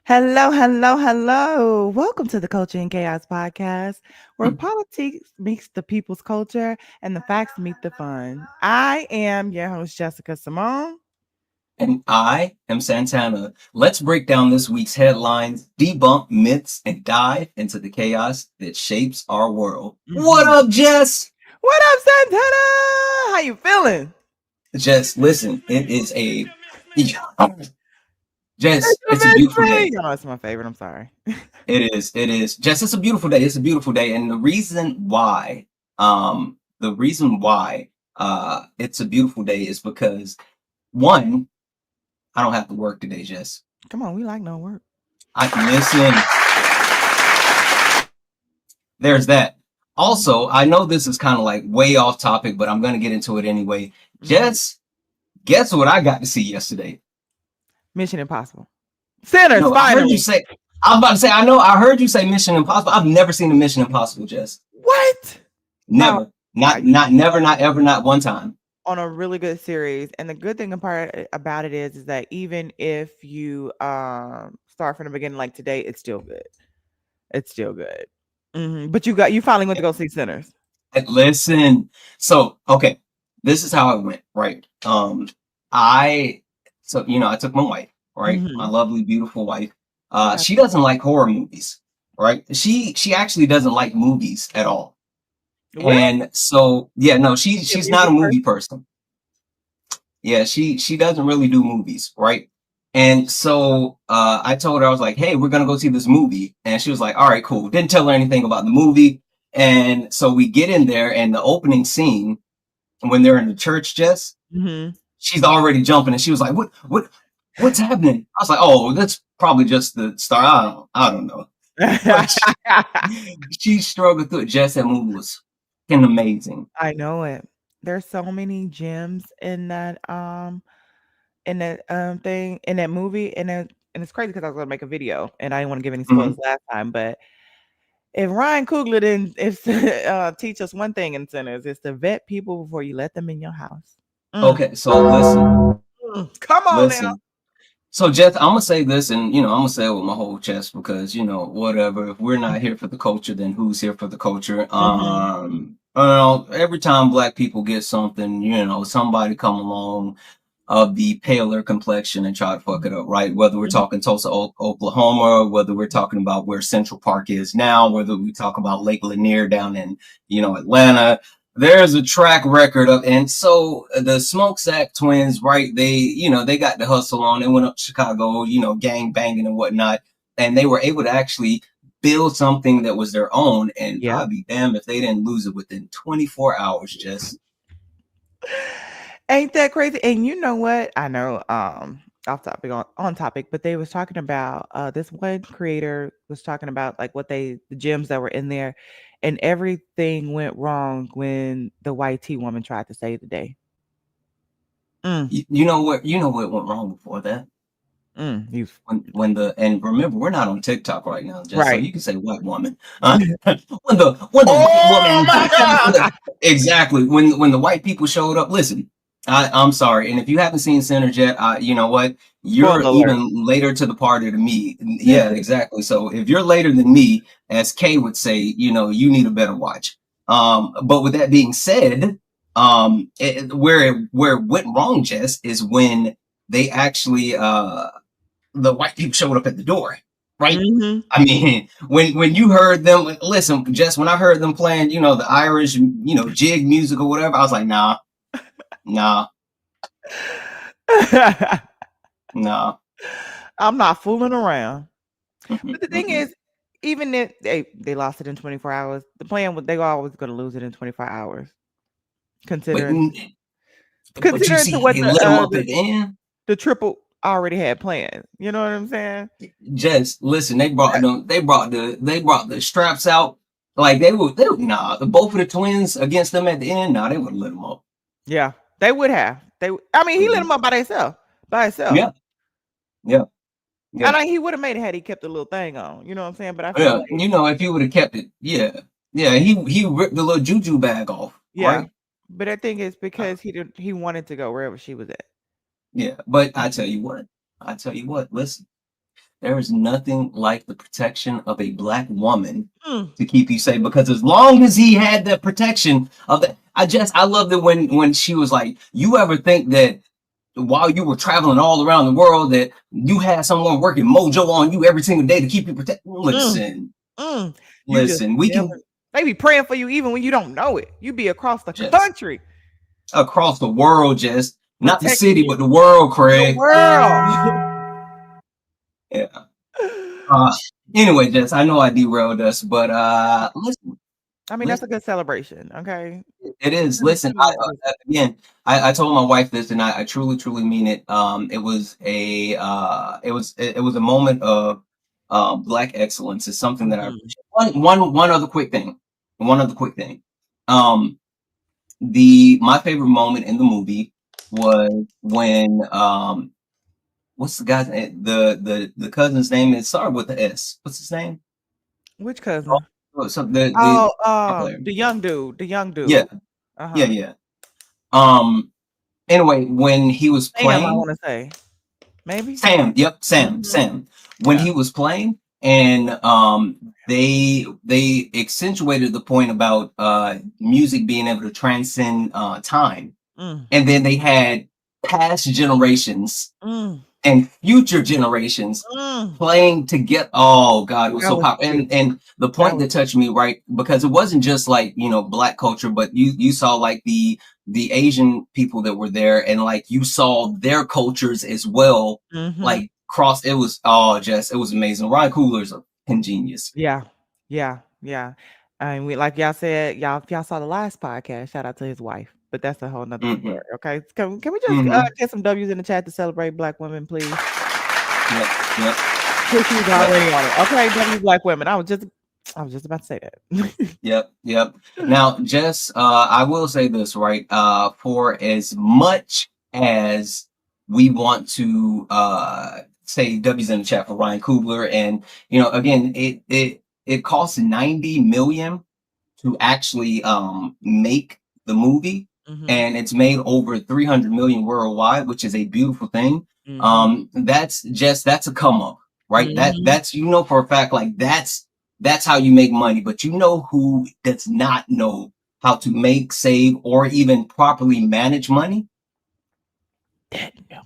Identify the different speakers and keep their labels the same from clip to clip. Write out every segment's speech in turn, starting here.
Speaker 1: Hello, hello, hello. Welcome to the Culture and Chaos podcast, where
Speaker 2: Hmm.
Speaker 1: politics meets the people's culture and the facts meet the fun. I am your host, Jessica Cymone.
Speaker 2: And I am Santana. Let's break down this week's headlines, debunk myths, and dive into the chaos that shapes our world. What
Speaker 1: Mhm.
Speaker 2: up, Jess?
Speaker 1: What up, Santana? How you feeling?
Speaker 2: Jess, listen, it is a Jess, it's a beautiful day.
Speaker 1: Amazing. Oh, it's my favorite. I'm sorry.
Speaker 2: It is. Jess, it's a beautiful day. It's a beautiful day. And the reason why it's a beautiful day is because one, I don't have to work today, Jess.
Speaker 1: Come on, we like no work.
Speaker 2: I listen. There's that. Also, I know this is kind of like way off topic, but I'm going to get into it anyway.
Speaker 1: Mhm.
Speaker 2: Jess, guess what I got to see yesterday?
Speaker 1: Mission Impossible. Sinners,
Speaker 2: No, I heard you
Speaker 1: finally.
Speaker 2: say, I was about to say, I heard you say Mission Impossible. I've never seen a Mission Impossible, Jess.
Speaker 1: What? Oh,
Speaker 2: Never. Never, not ever, not one time.
Speaker 1: on a really good series. And the good thing about it is that even if you start from the beginning like today, it's still good. It's still good. But you finally went to go see Sinners.
Speaker 2: Listen. So, okay, this is how it went, right? I, I took my wife, right? My
Speaker 1: Hmm.
Speaker 2: lovely, beautiful wife.
Speaker 1: Okay.
Speaker 2: She doesn't like horror movies, right? She actually doesn't like movies at all.
Speaker 1: What?
Speaker 2: And so, yeah, no,
Speaker 1: She a
Speaker 2: she's not a
Speaker 1: music
Speaker 2: movie
Speaker 1: person?
Speaker 2: person. Yeah, she doesn't really do movies, right? And so I told her, I was like, hey, we're gonna go see this movie. And she was like, all right, cool. Didn't tell her anything about the movie. And so we get in there, and the opening scene, when they're in the church, Jess,
Speaker 1: Hmm.
Speaker 2: she's already jumping, and she was like, what's happening? I was like, oh, that's probably just the start. I don't know. But she struggled through it. Jess, that movie was fucking amazing.
Speaker 1: I know it. There's so many gems in that thing in that movie and it's crazy because I was gonna make a video and I didn't want to give any
Speaker 2: Mhm.
Speaker 1: spoilers last time, but if Ryan Coogler didn't if teach us one thing in Sinners, it's to vet people before you let them in your house. Mm,
Speaker 2: Okay, so
Speaker 1: come on now.
Speaker 2: listen. So, Jeff, I'm gonna say this, and I'm gonna say it with my whole chest because whatever. If we're not here for the culture, then who's here for the culture?
Speaker 1: Mhm.
Speaker 2: Every time Black people get something, somebody come along of the paler complexion and try to fuck it up, right? Whether we're
Speaker 1: Mhm.
Speaker 2: talking Tulsa, Oklahoma, whether we're talking about where Central Park is now, whether we talk about Lake Lanier down in, Atlanta, there's a track record of, and so the Smokesack twins, right? They got the hustle on. They went up to Chicago, gang banging and whatnot, and they were able to actually build something that was their own. And
Speaker 1: Yep.
Speaker 2: I'd be damned if they didn't lose it within 24 hours, just.
Speaker 1: Ain't that crazy? And you know what? I know off topic on topic, but they was talking about this one creator was talking about like the gems that were in there and everything went wrong when the white tea woman tried to save the day. Mm,
Speaker 2: You know what went wrong before that?
Speaker 1: you
Speaker 2: And remember, we're not on TikTok right now, just so
Speaker 1: right.
Speaker 2: you can say white woman. When the white
Speaker 1: Oh
Speaker 2: woman,
Speaker 1: my god.
Speaker 2: exactly, when the white people showed up. Listen, I'm sorry, and if you haven't seen Sinners yet, you know what, you're
Speaker 1: Spoiler alert.
Speaker 2: even later to the party than me. Yeah, exactly. So if you're later than me, as Kay would say, you need a better watch. But with that being said, where it went wrong, Jess, is when they actually the white people showed up at the door, right?
Speaker 1: Hmm.
Speaker 2: I mean, when you heard them, listen, just when I heard them playing, the Irish, jig music or whatever, I was like, nah, nah, nah.
Speaker 1: I'm not fooling around.
Speaker 2: Mm-mm,
Speaker 1: But the thing
Speaker 2: mm-mm.
Speaker 1: is, even if they lost it in 24 hours, the plan was they were always going to lose it in 24 hours.
Speaker 2: But
Speaker 1: Considering
Speaker 2: but you
Speaker 1: considering
Speaker 2: see
Speaker 1: to
Speaker 2: how
Speaker 1: what
Speaker 2: they lit them up at the end.
Speaker 1: the triple already had planned. You know what I'm saying?
Speaker 2: Just listen, they brought
Speaker 1: That-
Speaker 2: them, they brought the straps out. Like they were nah. The both of the twins against them at the end, nah, they would have lit them up.
Speaker 1: Yeah, they would have. I mean, he lit
Speaker 2: Mm-hmm.
Speaker 1: them up by himself.
Speaker 2: Yeah, yeah, yeah.
Speaker 1: And he would have made it had he kept the little thing on. You know what I'm saying? But I feel
Speaker 2: Yeah,
Speaker 1: like,
Speaker 2: if he would have kept it, yeah, yeah, he ripped the little juju bag off,
Speaker 1: yeah.
Speaker 2: right?
Speaker 1: But I think it's
Speaker 2: Uh,
Speaker 1: because he wanted to go wherever she was at.
Speaker 2: yeah, but I tell you what, listen. there is nothing like the protection of a black woman
Speaker 1: Mm,
Speaker 2: to keep you safe. Because as long as he had the protection of that, I loved it when she was like, "You ever think that while you were traveling all around the world that you had someone working mojo on you every single day to keep you protected?"
Speaker 1: mm,
Speaker 2: Listen,
Speaker 1: mm. You just
Speaker 2: listen, we
Speaker 1: never.
Speaker 2: can
Speaker 1: They be praying for you even when you don't know it. You be across the
Speaker 2: just
Speaker 1: country
Speaker 2: across the world, just not the
Speaker 1: protecting
Speaker 2: city,
Speaker 1: you.
Speaker 2: but the world,
Speaker 1: The
Speaker 2: Craig.
Speaker 1: world.
Speaker 2: Yeah. Uh, anyway, Jess, I know I derailed us, but listen,
Speaker 1: I mean, that's a
Speaker 2: listen,
Speaker 1: good celebration. Okay.
Speaker 2: it is.
Speaker 1: Shouldn't
Speaker 2: Listen,
Speaker 1: be like this.
Speaker 2: again, I told my wife this, and I truly, truly mean it. It was it was a moment of black excellence. It's something that I
Speaker 1: Mhm.
Speaker 2: appreciate. One other quick thing. One other quick thing. Um, the my favorite moment in the movie was when what's the guy's name? The cousin's name is started with the S. What's his name?
Speaker 1: Which cousin?
Speaker 2: So the
Speaker 1: Oh,
Speaker 2: player.
Speaker 1: the young dude. The young
Speaker 2: Yeah,
Speaker 1: dude.
Speaker 2: yeah,
Speaker 1: Uh-huh.
Speaker 2: yeah. Um. Anyway, when he was
Speaker 1: Sam, I
Speaker 2: playing,
Speaker 1: want to say. Maybe.
Speaker 2: Sam. Yep, Sam.
Speaker 1: Mhm.
Speaker 2: Sam. When
Speaker 1: Yeah.
Speaker 2: he was playing, and they accentuated the point about music being able to transcend time,
Speaker 1: Mm,
Speaker 2: and then they had past generations
Speaker 1: mm,
Speaker 2: and future generations
Speaker 1: mm.
Speaker 2: playing to get oh god it was
Speaker 1: That
Speaker 2: so
Speaker 1: was
Speaker 2: powerful
Speaker 1: beautiful.
Speaker 2: and the
Speaker 1: That
Speaker 2: point
Speaker 1: was
Speaker 2: that touched me right because it wasn't just like black culture but you saw like the Asian people that were there and like you saw their cultures as well
Speaker 1: mhm.
Speaker 2: like cross it was oh just it was amazing. Ryan Coogler's a genius.
Speaker 1: Yeah. Yeah. Yeah. And we like y'all said, y'all if y'all saw the last podcast, shout out to his wife. But that's a whole nother story.
Speaker 2: Mm-hmm.
Speaker 1: Okay. Can we just
Speaker 2: Mm-hmm.
Speaker 1: get some W's in the chat to celebrate black women, please?
Speaker 2: Yep, yep,
Speaker 1: Since she's
Speaker 2: yep.
Speaker 1: already on it. Okay, W black women. I was just about to say that.
Speaker 2: Yep, yep. Now, Jess, I will say this, right? For as much as we want to say W's in the chat for Ryan Coogler, and again, it costs 90 million to actually make the movie,
Speaker 1: Mhm.
Speaker 2: and it's made over 300 million worldwide, which is a beautiful thing.
Speaker 1: Mhm.
Speaker 2: That's a come up, right?
Speaker 1: Mhm.
Speaker 2: That's for a fact, like that's how you make money. But you know who does not know how to make, save, or even properly manage money?
Speaker 1: That no.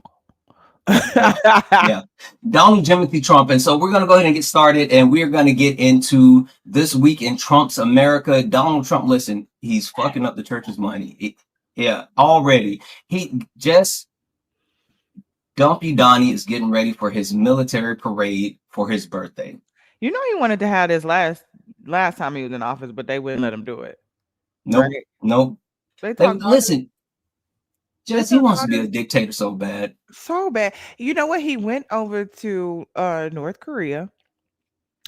Speaker 2: Yeah. Yeah. Donald Timothy Trump. And so we're going to go ahead and get started and we're going to get into this week in Trump's America. Donald Trump, listen, he's fucking up the church's money. Yeah, already. He just, Dumpy Donnie is getting ready for his military parade for his birthday.
Speaker 1: You know he wanted to have this last time he was in office, but they wouldn't let him do it.
Speaker 2: Nope.
Speaker 1: Right?
Speaker 2: Nope.
Speaker 1: They talked all this
Speaker 2: Listen,
Speaker 1: they
Speaker 2: Jess, he
Speaker 1: talked
Speaker 2: wants
Speaker 1: all
Speaker 2: to be
Speaker 1: this
Speaker 2: a dictator so bad.
Speaker 1: so bad. You know what? He went over to North Korea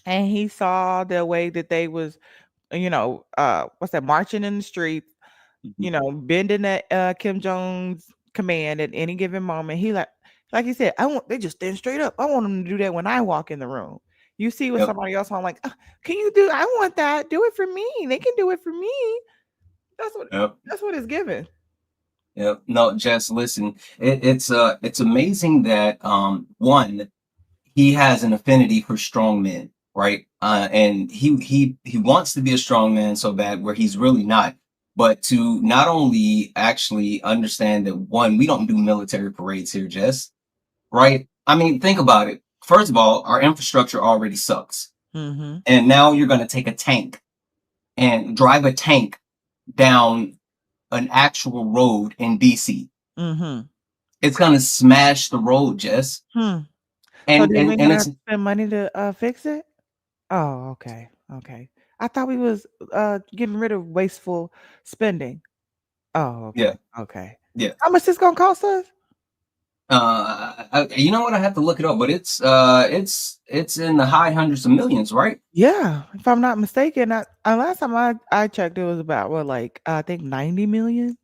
Speaker 1: and he saw the way that they was, what's that, marching in the streets,
Speaker 2: Mhm.
Speaker 1: bending that Kim Jong's command at any given moment. He like he said, I want they just stand straight up. I want them to do that when I walk in the room. You see with
Speaker 2: Yep.
Speaker 1: somebody else, I'm like, can you do? I want that. Do it for me. They can do it for me. That's what
Speaker 2: Yep.
Speaker 1: that's what it's given.
Speaker 2: Yep. No, Jess, listen, it's amazing that one, he has an affinity for strong men, right? And he wants to be a strong man so bad where he's really not. But to not only actually understand that one, we don't do military parades here, Jess, right? I mean, think about it. First of all, our infrastructure already sucks.
Speaker 1: Mm-hmm.
Speaker 2: And now you're gonna take a tank and drive a tank down an actual road in DC.
Speaker 1: Mm-hmm.
Speaker 2: It's gonna smash the road, Jess.
Speaker 1: Hmm. So
Speaker 2: And
Speaker 1: did we
Speaker 2: and and
Speaker 1: not
Speaker 2: it's
Speaker 1: have to spend money to fix it? Oh, okay. Okay. I thought we was getting rid of wasteful spending. Oh, okay.
Speaker 2: yeah,
Speaker 1: Okay.
Speaker 2: yeah.
Speaker 1: How much this gonna cost us?
Speaker 2: You know what? I have to look it up, but it's in the high hundreds of millions, right?
Speaker 1: Yeah, if I'm not mistaken, last time I checked, it was about what, like I think 90 million.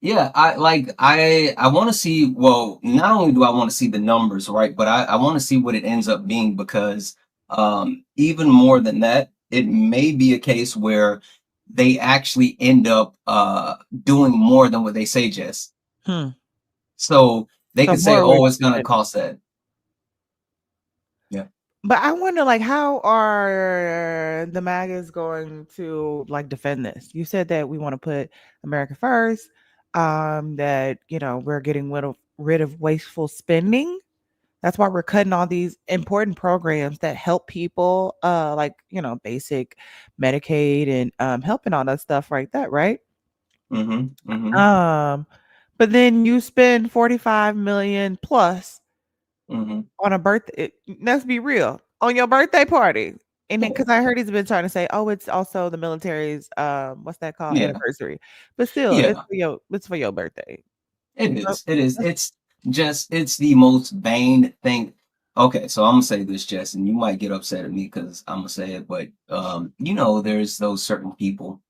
Speaker 2: Yeah, I want to see. Well, not only do I want to see the numbers, right, but I want to see what it ends up being because even more than that, it may be a case where they actually end up doing more than what they say, Jess.
Speaker 1: Hmm.
Speaker 2: So they
Speaker 1: So
Speaker 2: could say,
Speaker 1: more
Speaker 2: "Oh, it's
Speaker 1: wasteful
Speaker 2: going to
Speaker 1: spending.
Speaker 2: cost that."
Speaker 1: But I wonder, like, how are the MAGAs going to like defend this? You said that we want to put America first. That we're getting rid of wasteful spending. That's why we're cutting all these important programs that help people, like basic Medicaid and helping all that stuff like that, right?
Speaker 2: Mm-hmm. Mm-hmm.
Speaker 1: Um, but then you spend 45 million plus
Speaker 2: Mm-hmm.
Speaker 1: on a birthday. Let's be real, on your birthday party. And then,
Speaker 2: Yeah.
Speaker 1: because I heard he's been trying to say, "Oh, it's also the military's what's that called,
Speaker 2: Yeah.
Speaker 1: anniversary," but still,
Speaker 2: Yeah.
Speaker 1: it's for your birthday.
Speaker 2: It
Speaker 1: So
Speaker 2: is. It is.
Speaker 1: that's
Speaker 2: It's the most vain thing. Okay, so I'm gonna say this, Jess, and you might get upset at me because I'm gonna say it, but there's those certain people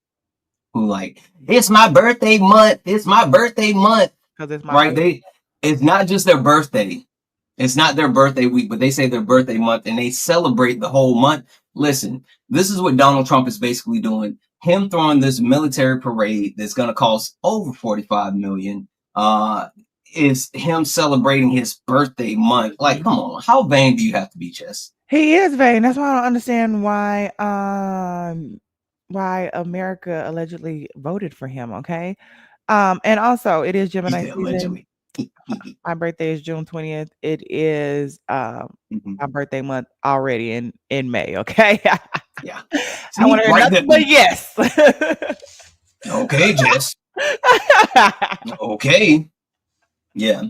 Speaker 2: who like, it's my birthday month, it's my birthday month,
Speaker 1: because it's my
Speaker 2: right?
Speaker 1: birthday.
Speaker 2: It's not just their birthday. It's not their birthday week, but they say their birthday month and they celebrate the whole month. Listen, this is what Donald Trump is basically doing. Him throwing this military parade that's going to cost over 45 million is him celebrating his birthday month. Like,
Speaker 1: Mhm.
Speaker 2: come on, how vain do you have to be, Chess?
Speaker 1: He is vain. That's why I don't understand why America allegedly voted for him. Okay, and also it is
Speaker 2: He
Speaker 1: Gemini
Speaker 2: said
Speaker 1: season.
Speaker 2: allegedly.
Speaker 1: My birthday is June 20th. It is
Speaker 2: Mhm.
Speaker 1: my birthday month already in May. Okay,
Speaker 2: Yeah.
Speaker 1: I want
Speaker 2: See,
Speaker 1: to hear
Speaker 2: right
Speaker 1: nothing
Speaker 2: there.
Speaker 1: but yes.
Speaker 2: Okay, Jess. Okay. Yeah.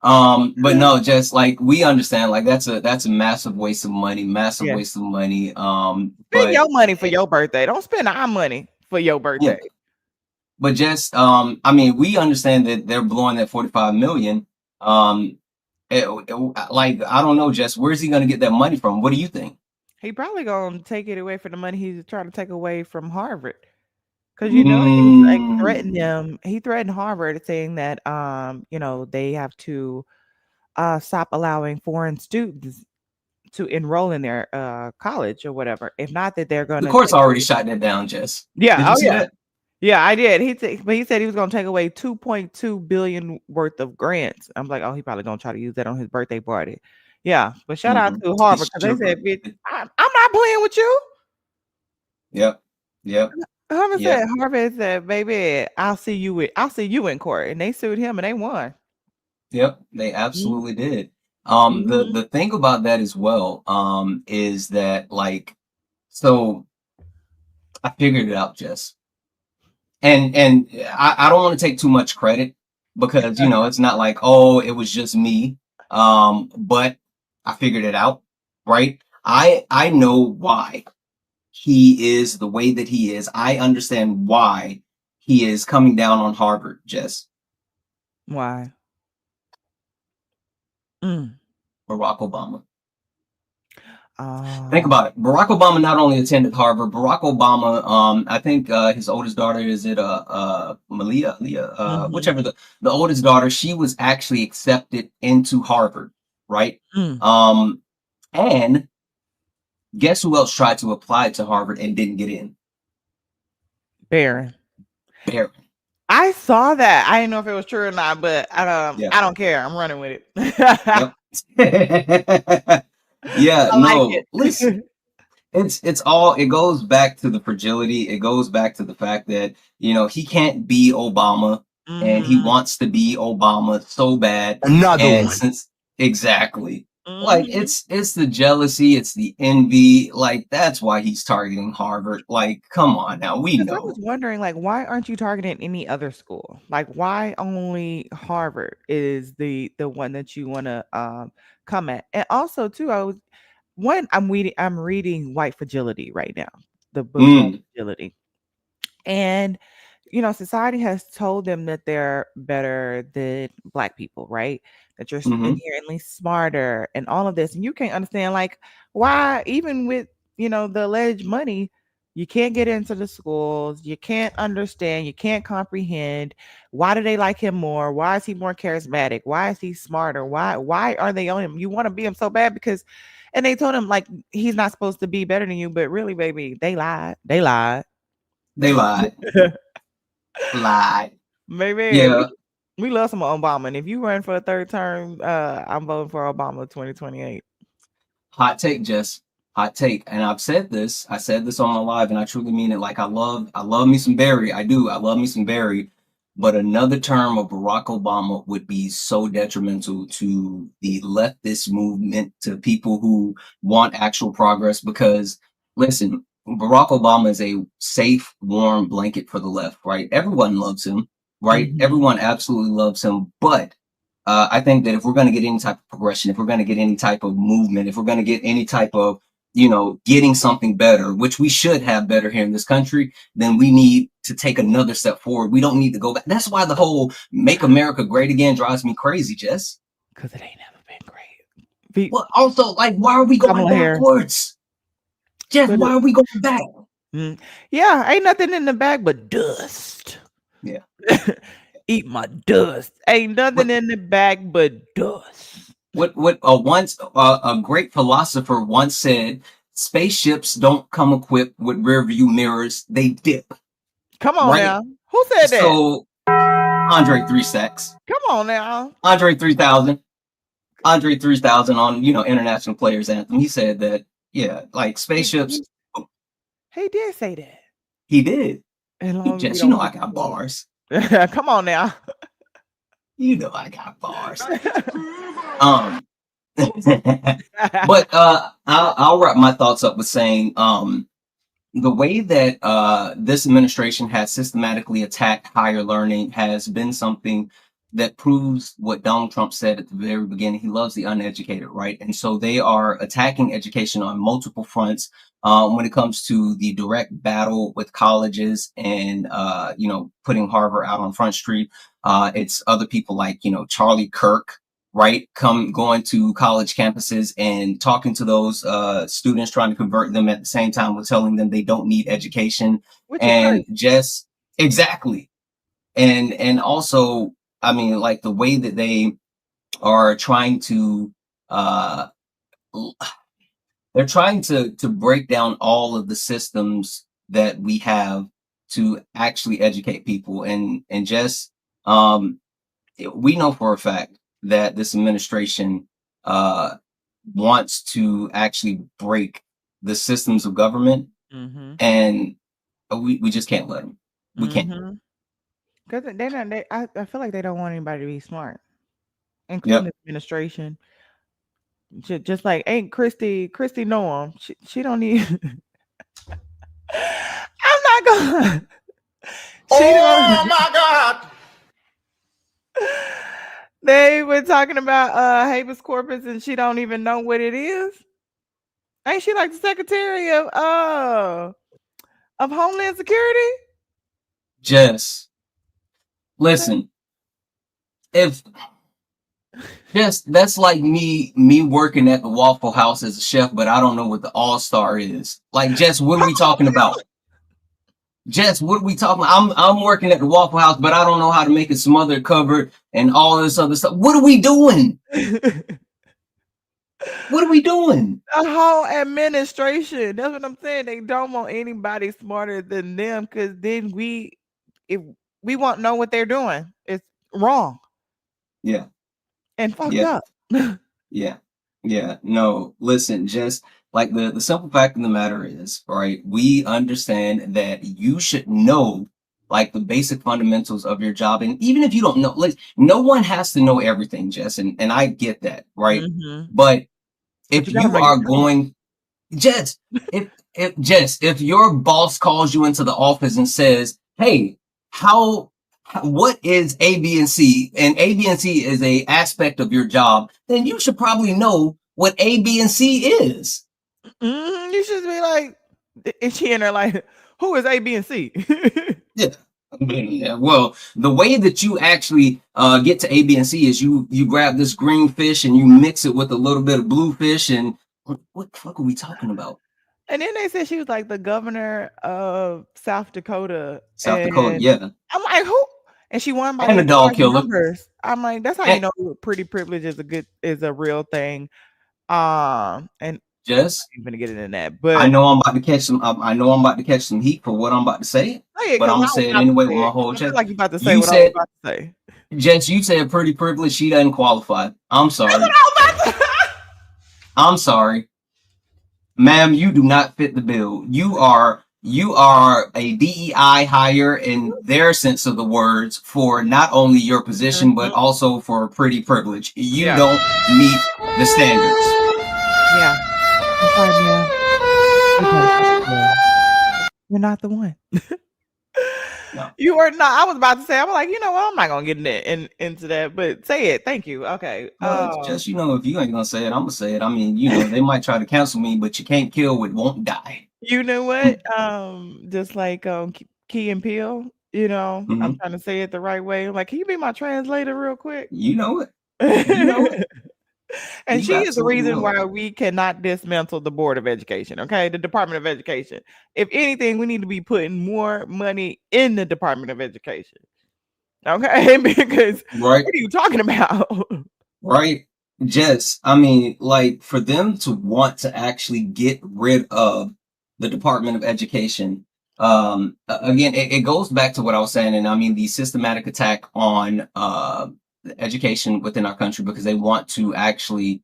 Speaker 2: But no, just like we understand, like that's a massive waste of money, massive
Speaker 1: Yeah,
Speaker 2: waste of money.
Speaker 1: spend
Speaker 2: But
Speaker 1: your money for your birthday. Don't spend our money for your
Speaker 2: yeah,
Speaker 1: birthday.
Speaker 2: but just I mean, we understand that they're blowing that 45 million. Um, like I don't know, Jess, where's he gonna get that money from? What do you think?
Speaker 1: He probably gonna take it away from the money he's trying to take away from Harvard. Because he was like threatened
Speaker 2: Mm,
Speaker 1: them. He threatened Harvard, saying that they have to stop allowing foreign students to enroll in their college or whatever. If not, that they're
Speaker 2: the
Speaker 1: gonna
Speaker 2: court's
Speaker 1: take
Speaker 2: already
Speaker 1: away.
Speaker 2: shot that down, Jess. Did
Speaker 1: Yeah,
Speaker 2: you
Speaker 1: oh
Speaker 2: see
Speaker 1: yeah.
Speaker 2: that?
Speaker 1: Yeah, I did. But he said he was gonna take away 2.2 billion worth of grants. I'm like, oh, he probably gonna try to use that on his birthday party. Yeah, but shout out
Speaker 2: Mm-hmm.
Speaker 1: to
Speaker 2: He
Speaker 1: Harvard because they
Speaker 2: sure
Speaker 1: said,
Speaker 2: could.
Speaker 1: "Bitch, I'm not playing with you."
Speaker 2: Yep. Yep.
Speaker 1: Harvard
Speaker 2: Yep.
Speaker 1: said, "Baby, I'll see you in court," and they sued him and they won.
Speaker 2: Yep, they
Speaker 1: Mhm,
Speaker 2: absolutely did. The
Speaker 1: mhm.
Speaker 2: the thing about that as well, is that like, so I figured it out, Jess, and I don't want to take too much credit because it's not like, oh, it was just me. But I figured it out, right? I know why he is the way that he is. I understand why he is coming down on Harvard, Jess.
Speaker 1: Why? Mm.
Speaker 2: Barack Obama. Think
Speaker 1: Oh.
Speaker 2: about it. Barack Obama not only attended Harvard, Barack Obama, I think his oldest daughter is it Malia, Leah,
Speaker 1: Mhm.
Speaker 2: whichever the oldest daughter, she was actually accepted into Harvard, right?
Speaker 1: Mm.
Speaker 2: Um, and guess who else tried to apply to Harvard and didn't get in?
Speaker 1: Barren.
Speaker 2: Barry.
Speaker 1: I saw that. I didn't know if it was true or not, but
Speaker 2: Yeah.
Speaker 1: I don't care. I'm running with it. I
Speaker 2: Yep. Yeah.
Speaker 1: like
Speaker 2: No. Listen.
Speaker 1: it.
Speaker 2: It's all, it goes back to the fragility. It goes back to the fact that he can't be Obama and he
Speaker 1: Mhm.
Speaker 2: wants to be Obama so bad.
Speaker 3: Another
Speaker 2: And
Speaker 3: one.
Speaker 2: since exactly, like
Speaker 1: Mhm.
Speaker 2: it's the jealousy, it's the envy, like that's why he's targeting Harvard. Like, come on now, we
Speaker 1: 'Cause I was
Speaker 2: know.
Speaker 1: wondering, like, why aren't you targeting any other school? Like, why only Harvard is the one that you wanna, come at? And also too, I'm reading White Fragility right now, the book White
Speaker 2: Mm,
Speaker 1: Fragility. And, society has told them that they're better than Black people, right? That you're
Speaker 2: mm-hmm.
Speaker 1: inherently smarter and all of this. And you can't understand, like, why, even with, the alleged money, you can't get into the schools. You can't understand. You can't comprehend. Why do they like him more? Why is he more charismatic? Why is he smarter? Why are they on him? You want to be him so bad because, and they told him, like, he's not supposed to be better than you. But really, baby, they lied. They lied.
Speaker 2: They lied, lied.
Speaker 1: Maybe
Speaker 2: Yeah,
Speaker 1: we love some Obama, and if you run for a third term, I'm voting for Obama 2028.
Speaker 2: Hot take, Jess. Hot take. And I've said this. I said this on my live, and I truly mean it. Like I love me some Barry. I do. I love me some Barry. But another term of Barack Obama would be so detrimental to the leftist movement, to people who want actual progress. Because listen, Barack Obama is a safe, warm blanket for the left, right? Everyone loves him, right?
Speaker 1: Mm-hmm.
Speaker 2: Everyone absolutely loves him. But I think that if we're going to get any type of progression, if we're going to get any type of movement, if we're going to get any type of, getting something better, which we should have better here in this country, then we need to take another step forward. We don't need to go back. That's why the whole "Make America Great Again" drives me crazy, Jess.
Speaker 1: Because it ain't never been great. Be
Speaker 2: Well, also, like, why are we going
Speaker 1: Kamala Harris.
Speaker 2: backwards? Jess,
Speaker 1: But
Speaker 2: why are we going back?
Speaker 1: yeah, ain't nothing in the bag but dust.
Speaker 2: Yeah.
Speaker 1: Eat my dust. Ain't nothing
Speaker 2: What
Speaker 1: in the bag but dust.
Speaker 2: once a great philosopher once said, spaceships don't come equipped with rear view mirrors, they dip,
Speaker 1: Come on
Speaker 2: right?
Speaker 1: now. Who said that?
Speaker 2: So Andre 3 Sacks,
Speaker 1: Come on now.
Speaker 2: Andre 3000, Andre 3000 on, International Players Anthem. He said that, yeah, like
Speaker 1: He,
Speaker 2: spaceships,
Speaker 1: he, he did say that.
Speaker 2: he did.
Speaker 1: As long as we
Speaker 2: Jess,
Speaker 1: don't
Speaker 2: I
Speaker 1: get
Speaker 2: got
Speaker 1: caught.
Speaker 2: bars.
Speaker 1: Come on now.
Speaker 2: I got bars. Um, but I'll wrap my thoughts up with saying, the way that this administration has systematically attacked higher learning has been something that proves what Donald Trump said at the very beginning. He loves the uneducated, right? And so they are attacking education on multiple fronts. When it comes to the direct battle with colleges and, putting Harvard out on Front Street, it's other people like, Charlie Kirk, right? Going to college campuses and talking to those students, trying to convert them at the same time with telling them they don't need education.
Speaker 1: Which is
Speaker 2: And
Speaker 1: crazy.
Speaker 2: just exactly. And also, I mean, like the way that they are trying to uh they're trying to break down all of the systems that we have to actually educate people, and just um we know for a fact that this administration uh, wants to actually break the systems of government,
Speaker 1: Mm-hmm.
Speaker 2: and we just can't let them. We can't.
Speaker 1: Mm-hmm. Because they not. I feel like they don't want anybody to be smart, including
Speaker 2: Yep.
Speaker 1: the administration. Just like ain't Christy Noam. She don't need. I'm not gonna. She
Speaker 3: Oh
Speaker 1: don't.
Speaker 3: my God!
Speaker 1: They were talking about habeas corpus, and she don't even know what it is. Ain't she like the secretary of Homeland Security?
Speaker 2: Just listen. If just that's like me working at the Waffle House as a chef, but I don't know what the All Star is. Like, Jess, what are we talking about? Jess, what are we talking about? I'm working at the Waffle House, but I don't know how to make a smothered covered and all this other stuff. What are we doing? What are we doing?
Speaker 1: The whole administration. That's what I'm saying. They don't want anybody smarter than them because then if we won't know what they're doing. It's wrong
Speaker 2: Yeah,
Speaker 1: and fucked
Speaker 2: yeah,
Speaker 1: up.
Speaker 2: yeah, yeah. No, listen, just like the simple fact of the matter is, right? We understand that you should know like the basic fundamentals of your job. And even if you don't know, like no one has to know everything, Jess, and I get that, right?
Speaker 1: Mm-hmm.
Speaker 2: But
Speaker 1: But
Speaker 2: if
Speaker 1: you gotta
Speaker 2: you
Speaker 1: make it
Speaker 2: are
Speaker 1: count.
Speaker 2: going, Jess, if your boss calls you into the office and says, "Hey, what is A, B, and C?" and A, B, and C is a aspect of your job, then you should probably know what A, B, and C is.
Speaker 1: Mm-hmm. You should be like, is she in there like, who is A, B, and C?
Speaker 2: Yeah. Yeah, well, the way that you actually get to A, B, and C is you grab this green fish and you mix it with a little bit of blue fish, and what the fuck are we talking about?
Speaker 1: And then they said she was like the governor of South Dakota,
Speaker 2: South Dakota,
Speaker 1: and
Speaker 2: yeah,
Speaker 1: I'm like, who? And she won by
Speaker 2: and a
Speaker 1: these
Speaker 2: dog
Speaker 1: large
Speaker 2: killer.
Speaker 1: numbers. I'm like, that's how you
Speaker 2: And
Speaker 1: know pretty privilege is a real thing. And
Speaker 2: just
Speaker 1: I'm gonna get into that,
Speaker 2: I
Speaker 1: but
Speaker 2: know I'm about to catch some. I know I'm about to catch some heat for what I'm about to say,
Speaker 1: say it
Speaker 2: but
Speaker 1: because
Speaker 2: I'm
Speaker 1: I
Speaker 2: gonna
Speaker 1: was
Speaker 2: say it
Speaker 1: about to
Speaker 2: anyway with
Speaker 1: say
Speaker 2: my
Speaker 1: it.
Speaker 2: whole
Speaker 1: I feel
Speaker 2: chest.
Speaker 1: like you about to say
Speaker 2: You
Speaker 1: what I was
Speaker 2: said,
Speaker 1: about to say.
Speaker 2: Jess, you said pretty privileged. She doesn't qualify. I'm
Speaker 1: That's what
Speaker 2: sorry.
Speaker 1: I was about to.
Speaker 2: I'm sorry. Ma'am, you do not fit the bill. You are a DEI hire in their sense of the words for not only your position but
Speaker 1: Mhm.
Speaker 2: also for pretty privilege. You
Speaker 1: Yeah.
Speaker 2: don't meet the standards.
Speaker 1: Yeah. I'm sorry, ma'am. You gotta fit the bill. You're not the one.
Speaker 2: No.
Speaker 1: You are not. I was about to say, I'm like, you know what? I'm not gonna get into that, but say it. Thank you. Okay.
Speaker 2: Well, it's just, if you ain't gonna say it, I'm gonna say it. I mean, they might try to cancel me, but you can't kill what won't die.
Speaker 1: You know what? Just like Key and Peele, I'm
Speaker 2: Hmm.
Speaker 1: trying to say it the right way. I'm like, can you be my translator real quick?
Speaker 2: You know it. You know it.
Speaker 1: And
Speaker 2: You
Speaker 1: she is the
Speaker 2: absolutely
Speaker 1: reason
Speaker 2: know it.
Speaker 1: why we cannot dismantle the Board of Education, okay? The Department of Education. If anything, we need to be putting more money in the Department of Education. Okay? Because
Speaker 2: Right.
Speaker 1: what are you talking about?
Speaker 2: Right. Jess, I mean, like for them to want to actually get rid of the Department of Education, again, it goes back to what I was saying, and I mean the systematic attack on education within our country because they want to actually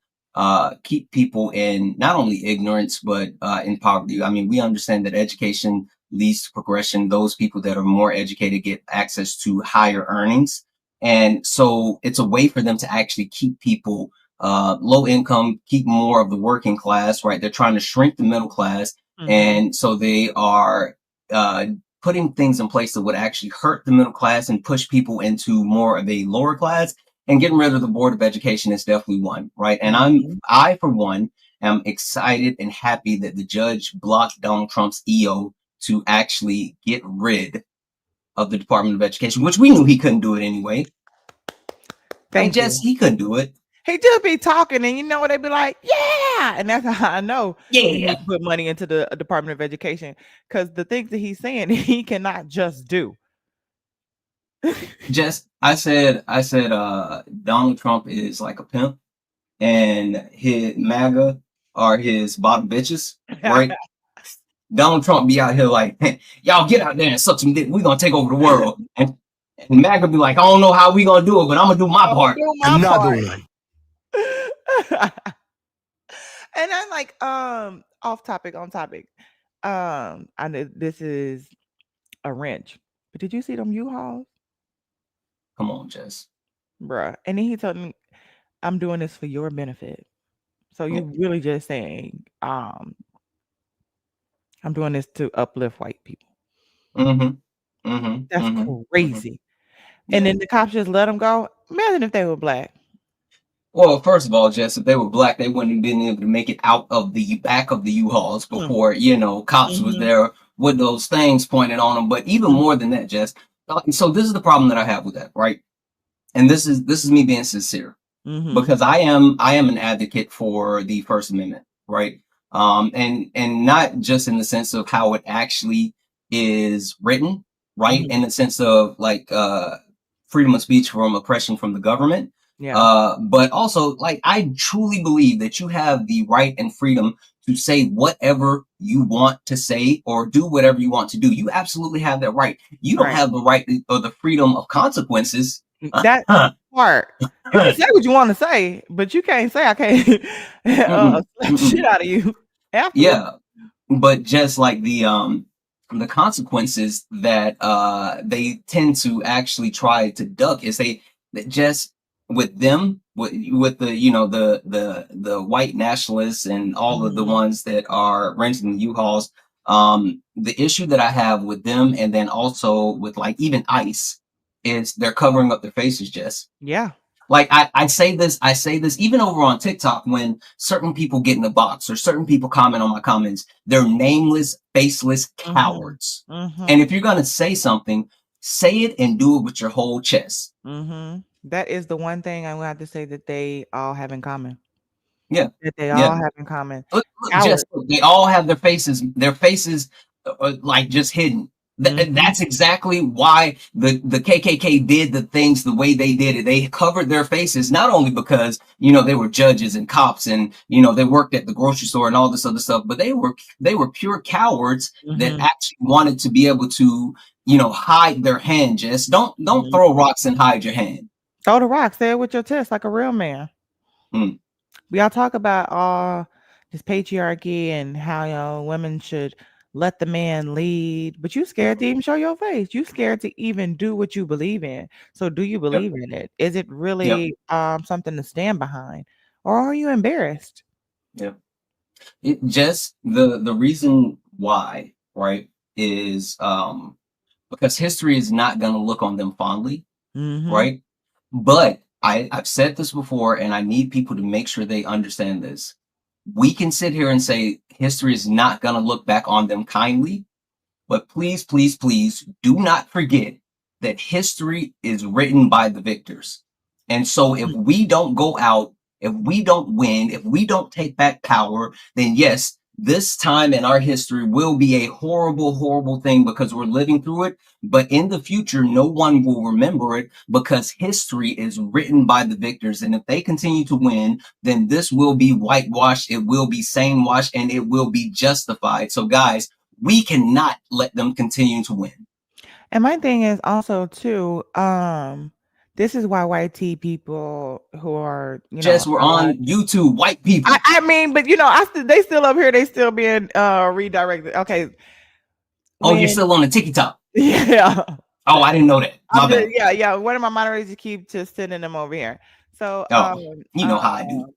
Speaker 2: keep people in not only ignorance but in poverty. I mean, we understand that education leads to progression. Those people that are more educated get access to higher earnings. And so it's a way for them to actually keep people low income, keep more of the working class, right? They're trying to shrink the middle class.
Speaker 1: Mhm.
Speaker 2: And so they are uh, putting things in place that would actually hurt the middle class and push people into more of a lower class. And getting rid of the Board of Education is definitely one, right? And
Speaker 1: Mhm.
Speaker 2: I for one, am excited and happy that the judge blocked Donald Trump's EO to actually get rid of the Department of Education, which we knew he couldn't do it anyway. Like,
Speaker 1: Thank
Speaker 2: Jess,
Speaker 1: you.
Speaker 2: he couldn't do it.
Speaker 1: He just be talking, and you know what they be like, yeah, and that's how I know we need
Speaker 2: Yeah.
Speaker 1: to put money into the Department of Education because the things that he's saying he cannot just do.
Speaker 2: Jess, I said, Donald Trump is like a pimp, and his MAGA are his bottom bitches, right? Donald Trump be out here like, hey, y'all get out there and suck some dick. We're gonna take over the world. And MAGA be like, I don't know how we gonna do it, but I'm gonna do my
Speaker 1: I'm gonna
Speaker 2: part.
Speaker 1: do my
Speaker 2: Another
Speaker 1: part.
Speaker 2: one.
Speaker 1: And I'm like, off topic, on topic. I know this is a wrench, but did you see them U-Hauls,
Speaker 2: Come on, Jess.
Speaker 1: bruh? And then he told me, I'm doing this for your benefit. So you really just saying, I'm doing this to uplift white people.
Speaker 2: Mm-hmm. Mm-hmm.
Speaker 1: That's
Speaker 2: Mm-hmm. Mm-hmm.
Speaker 1: crazy. And
Speaker 2: Yeah.
Speaker 1: then the cops just let them go. Imagine if they were black.
Speaker 2: Well, first of all, Jess, if they were black, they wouldn't have been able to make it out of the back of the U-Hauls
Speaker 1: Mm.
Speaker 2: before, cops was
Speaker 1: Mhm.
Speaker 2: there with those things pointed on them. But even
Speaker 1: Mm.
Speaker 2: more than that, Jess. So this is the problem that I have with that, right? And this is me being sincere
Speaker 1: Mhm.
Speaker 2: because I am an advocate for the First Amendment, right? And not just in the sense of how it actually is written, right?
Speaker 1: Mhm.
Speaker 2: In the sense of like freedom of speech from oppression from the government,
Speaker 1: Yeah.
Speaker 2: but also like I truly believe that you have the right and freedom to say whatever you want to say or do whatever you want to do. You absolutely have that right. You don't
Speaker 1: Right.
Speaker 2: have the right or the freedom of consequences.
Speaker 1: That part. You can say what you want to say, but you can't say I can't
Speaker 2: Mm-mm,
Speaker 1: slap the shit
Speaker 2: mm-mm.
Speaker 1: out of you afterwards.
Speaker 2: Yeah, but just like the consequences that they tend to actually try to duck is that just with them with the the white nationalists and all of the
Speaker 1: Mhm.
Speaker 2: ones that are renting the U-Hauls, the issue that I have with them and then also with like even ICE is they're covering up their faces, Jess.
Speaker 1: Yeah.
Speaker 2: Like I say this even over on TikTok when certain people get in the box or certain people comment on my comments, they're nameless, faceless
Speaker 1: Mhm.
Speaker 2: cowards. And
Speaker 1: Mhm.
Speaker 2: if you're gonna say something, say it and do it with your whole chest.
Speaker 1: Mhm. That is the one thing I would have to say that they all have in common.
Speaker 2: Yeah,
Speaker 1: That they all
Speaker 2: yeah.
Speaker 1: have in common.
Speaker 2: Look, just
Speaker 1: Coward.
Speaker 2: look, they all have their faces like just hidden.
Speaker 1: Mhm.
Speaker 2: That's exactly why the KKK did the things the way they did it. They covered their faces not only because they were judges and cops and they worked at the grocery store and all this other stuff, but they were pure cowards that
Speaker 1: Mhm.
Speaker 2: actually wanted to be able to hide their hand. Just don't
Speaker 1: Mhm.
Speaker 2: throw rocks and hide your hand.
Speaker 1: Throw the rock. Say it with your chest like a real man.
Speaker 2: Mm,
Speaker 1: We all talk about this patriarchy and how women should let the man lead, but you scared
Speaker 2: Yep.
Speaker 1: to even show your face. You scared to even do what you believe in. So do you
Speaker 2: Yep.
Speaker 1: believe in it? Is it
Speaker 2: Yep.
Speaker 1: really something to stand behind, or are you embarrassed?
Speaker 2: Yep. It just the reason why, right, is because history is not going to look on them fondly,
Speaker 1: Mm-hmm.
Speaker 2: right? But I've said this before, and I need people to make sure they understand this. We can sit here and say history is not going to look back on them kindly, but please, please, please do not forget that history is written by the victors. And so if we don't go out, if we don't win, if we don't take back power, then yes, this time in our history will be a horrible, horrible thing because we're living through it. But in the future, no one will remember it because history is written by the victors. And if they continue to win, then this will be whitewashed, it will be sane-washed, and it will be justified. So, guys, we cannot let them continue to win.
Speaker 1: And my thing is also too, this is why white tea people who are,
Speaker 2: Jess, we're
Speaker 1: allies.
Speaker 2: on YouTube, white people.
Speaker 1: I mean, but they still up here, they still being redirected. Okay,
Speaker 2: Oh, you're
Speaker 1: when
Speaker 2: still on the TikTok.
Speaker 1: yeah.
Speaker 2: Oh, I didn't know that. My
Speaker 1: I'm just
Speaker 2: bad.
Speaker 1: yeah. One of my moderators keep just sending them over here. So
Speaker 2: Oh, you know how I do.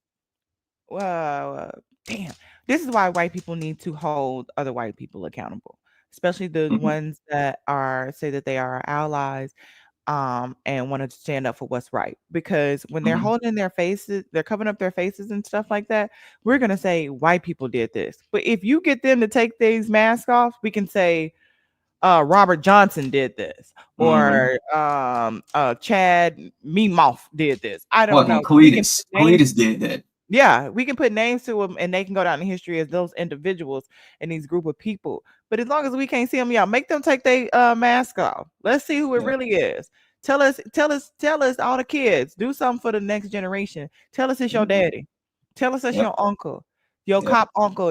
Speaker 1: uh, damn. This is why white people need to hold other white people accountable, especially the
Speaker 2: Mm-hmm,
Speaker 1: ones that are say that they are our allies, and want to stand up for what's right. Because when they're
Speaker 2: mm-hmm,
Speaker 1: holding their faces, they're covering up their faces and stuff like that. We're gonna say white people did this, but if you get them to take these masks off, we can say Robert Johnson did this,
Speaker 2: mm-hmm.
Speaker 1: or Chad Meemaw did this. I don't know.
Speaker 2: Fucking
Speaker 1: We can put
Speaker 2: Cletus.
Speaker 1: names.
Speaker 2: Cletus did that.
Speaker 1: Yeah, we can put names to them, and they can go down in history as those individuals and these group of people. But as long as we can't see them, yeah, make them take their mask off. Let's see who it
Speaker 2: Yep,
Speaker 1: really is. Tell us, all the kids. Do something for the next generation. Tell us it's your
Speaker 2: mm-hmm.
Speaker 1: daddy. Tell us it's
Speaker 2: Yep,
Speaker 1: your uncle, your
Speaker 2: yep,
Speaker 1: cop uncle.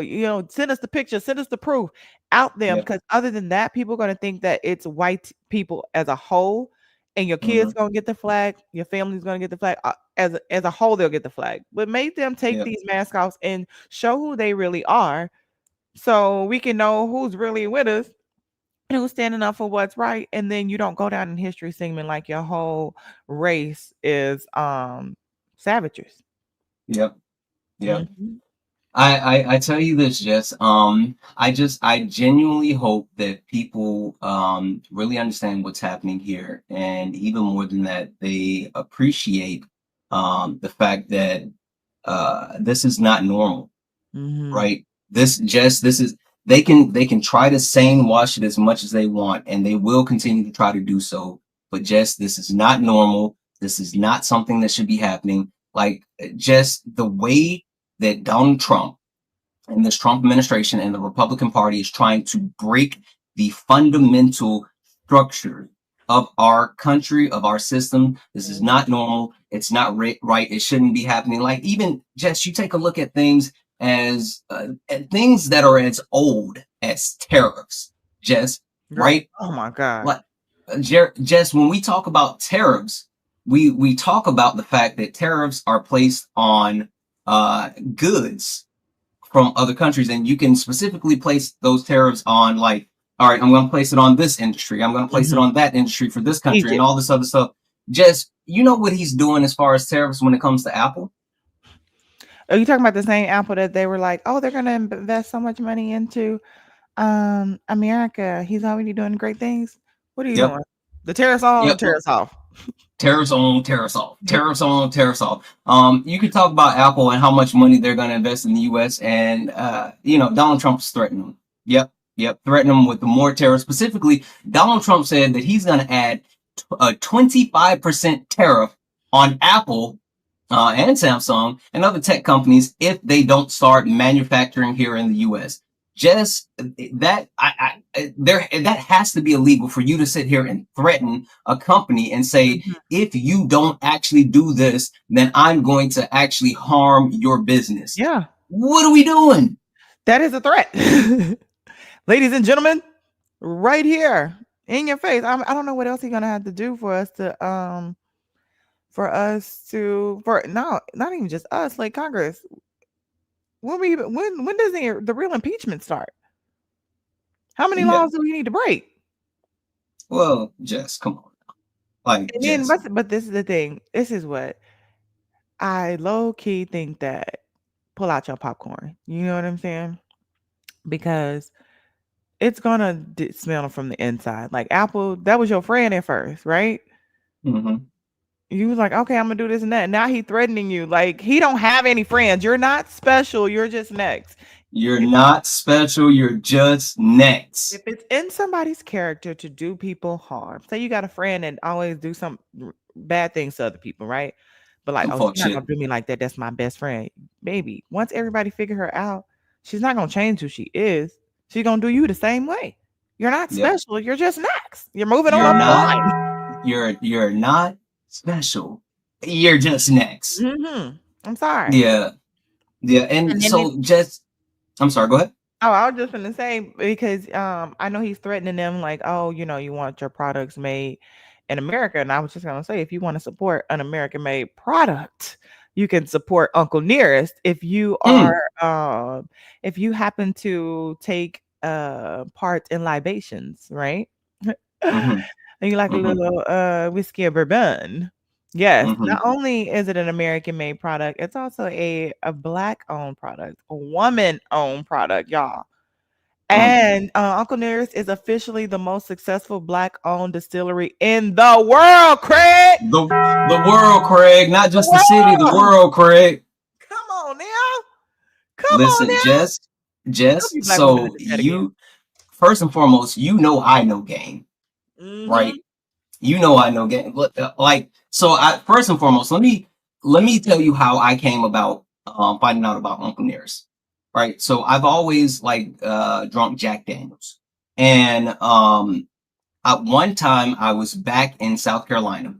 Speaker 1: Send us the picture, send us the proof out them.
Speaker 2: yep,
Speaker 1: Because other than that, people are gonna think that it's white people as a whole, and your
Speaker 2: mm-hmm.
Speaker 1: kids gonna get the flag, your family's gonna get the flag. As a whole, they'll get the flag. But make them take
Speaker 2: Yep,
Speaker 1: these masks off and show who they really are, so we can know who's really with us and who's standing up for what's right. And then you don't go down in history seeming like your whole race is savages.
Speaker 2: yep, yep.
Speaker 1: Mhm.
Speaker 2: I tell you this, Jess. I genuinely hope that people really understand what's happening here, and even more than that, they appreciate the fact that this is not normal,
Speaker 1: Mhm.
Speaker 2: right? This is they can try to sane wash it as much as they want, and they will continue to try to do so. But Jess, this is not normal. This is not something that should be happening. Like just the way that Donald Trump and this Trump administration and the Republican Party is trying to break the fundamental structure of our country, of our system. This is
Speaker 1: Mhm.
Speaker 2: not normal. It's not right. It shouldn't be happening. Like even Jess, you take a look at things as at things that are as old as tariffs. Jess,
Speaker 1: Girl,
Speaker 2: right?
Speaker 1: oh my god.
Speaker 2: Like Jess, when we talk about tariffs, we talk about the fact that tariffs are placed on goods from other countries, and you can specifically place those tariffs on, like, all right, I'm going to place it on this industry, I'm going to place it
Speaker 1: Mhm.
Speaker 2: on that industry for this country and
Speaker 1: Egypt.
Speaker 2: all this other stuff. Just you know what he's doing as far as tariffs when it comes to Apple.
Speaker 1: Are you talking about the same Apple that they were like, oh, they're gonna invest so much money into America? He's already doing great things. What are you
Speaker 2: Yep,
Speaker 1: doing? The tariffs on,
Speaker 2: yep.
Speaker 1: tariffs off.
Speaker 2: Tariffs on, tariffs off, tariffs on, tariffs off. You could talk about Apple and how much money they're going to invest in the U.S. and Donald Trump is threatening them. Yep, yep, threatening them with the more tariffs. Specifically, Donald Trump said that he's going to add a 25% tariff on Apple and Samsung and other tech companies if they don't start manufacturing here in the U.S. Just that there that has to be illegal for you to sit here and threaten a company and say,
Speaker 1: Mhm.
Speaker 2: if you don't actually do this, then I'm going to actually harm your business.
Speaker 1: Yeah,
Speaker 2: What are we doing?
Speaker 1: that is a threat. Ladies and gentlemen, right here in your face. I don't know what else he's gonna have to do for us to for us to for no, not even just us, like Congress. when does the real impeachment start? How many
Speaker 2: Yeah.
Speaker 1: laws do we need to break?
Speaker 2: Well, Jess, come on. Like,
Speaker 1: And then,
Speaker 2: Jess.
Speaker 1: but this is the thing. This is what I low key think that pull out your popcorn. You know what I'm saying? Because it's gonna smell from the inside. Like Apple, that was your friend at first, right?
Speaker 2: Mm-hmm.
Speaker 1: You was like, okay, I'm gonna do this and that. Now he threatening you. Like he don't have any friends. You're not special. You're just next.
Speaker 2: You're not special. You're just next.
Speaker 1: If it's in somebody's character to do people harm, say you got a friend and always do some bad things to other people, right? But like,
Speaker 2: Some
Speaker 1: oh, she's
Speaker 2: fuck
Speaker 1: not
Speaker 2: shit.
Speaker 1: gonna do me like that. That's my best friend. Baby, once everybody figure her out, she's not gonna change who she is. She's gonna do you the same way. You're not
Speaker 2: Yep.
Speaker 1: special. You're just next. You're moving on
Speaker 2: You're
Speaker 1: up the
Speaker 2: not.
Speaker 1: line.
Speaker 2: You're not special. You're just next.
Speaker 1: I'm sorry.
Speaker 2: Yeah. Yeah. And
Speaker 1: And then
Speaker 2: so, just, I'm sorry. Go ahead.
Speaker 1: oh, I was just gonna say because I know he's threatening them like, oh, you want your products made in America, and I was just gonna say if you want to support an American made product, you can support Uncle Nearest
Speaker 2: Mm,
Speaker 1: if you happen to take part in libations, right?
Speaker 2: mm-hmm,
Speaker 1: And you like a
Speaker 2: mm-hmm,
Speaker 1: little whiskey or bourbon. Yes,
Speaker 2: mm-hmm,
Speaker 1: not only is it an American made product, it's also a black owned product, a woman owned product, y'all.
Speaker 2: mm.
Speaker 1: And Uncle Nearest is officially the most successful black owned distillery in the world, Craig.
Speaker 2: The world, Craig, not
Speaker 1: The
Speaker 2: just the city, the
Speaker 1: world.
Speaker 2: world, Craig.
Speaker 1: Come on now. Come on
Speaker 2: Listen,
Speaker 1: now. Don't
Speaker 2: Jess,
Speaker 1: be black woman in
Speaker 2: so
Speaker 1: the chat again.
Speaker 2: you, first and foremost, I know game,
Speaker 1: Mm-hmm.
Speaker 2: right? I know game. Like, so I, first and foremost, let me tell you how I came about finding out about Uncle Nearest. Right. So I've always like drunk Jack Daniels. And at one time I was back in South Carolina,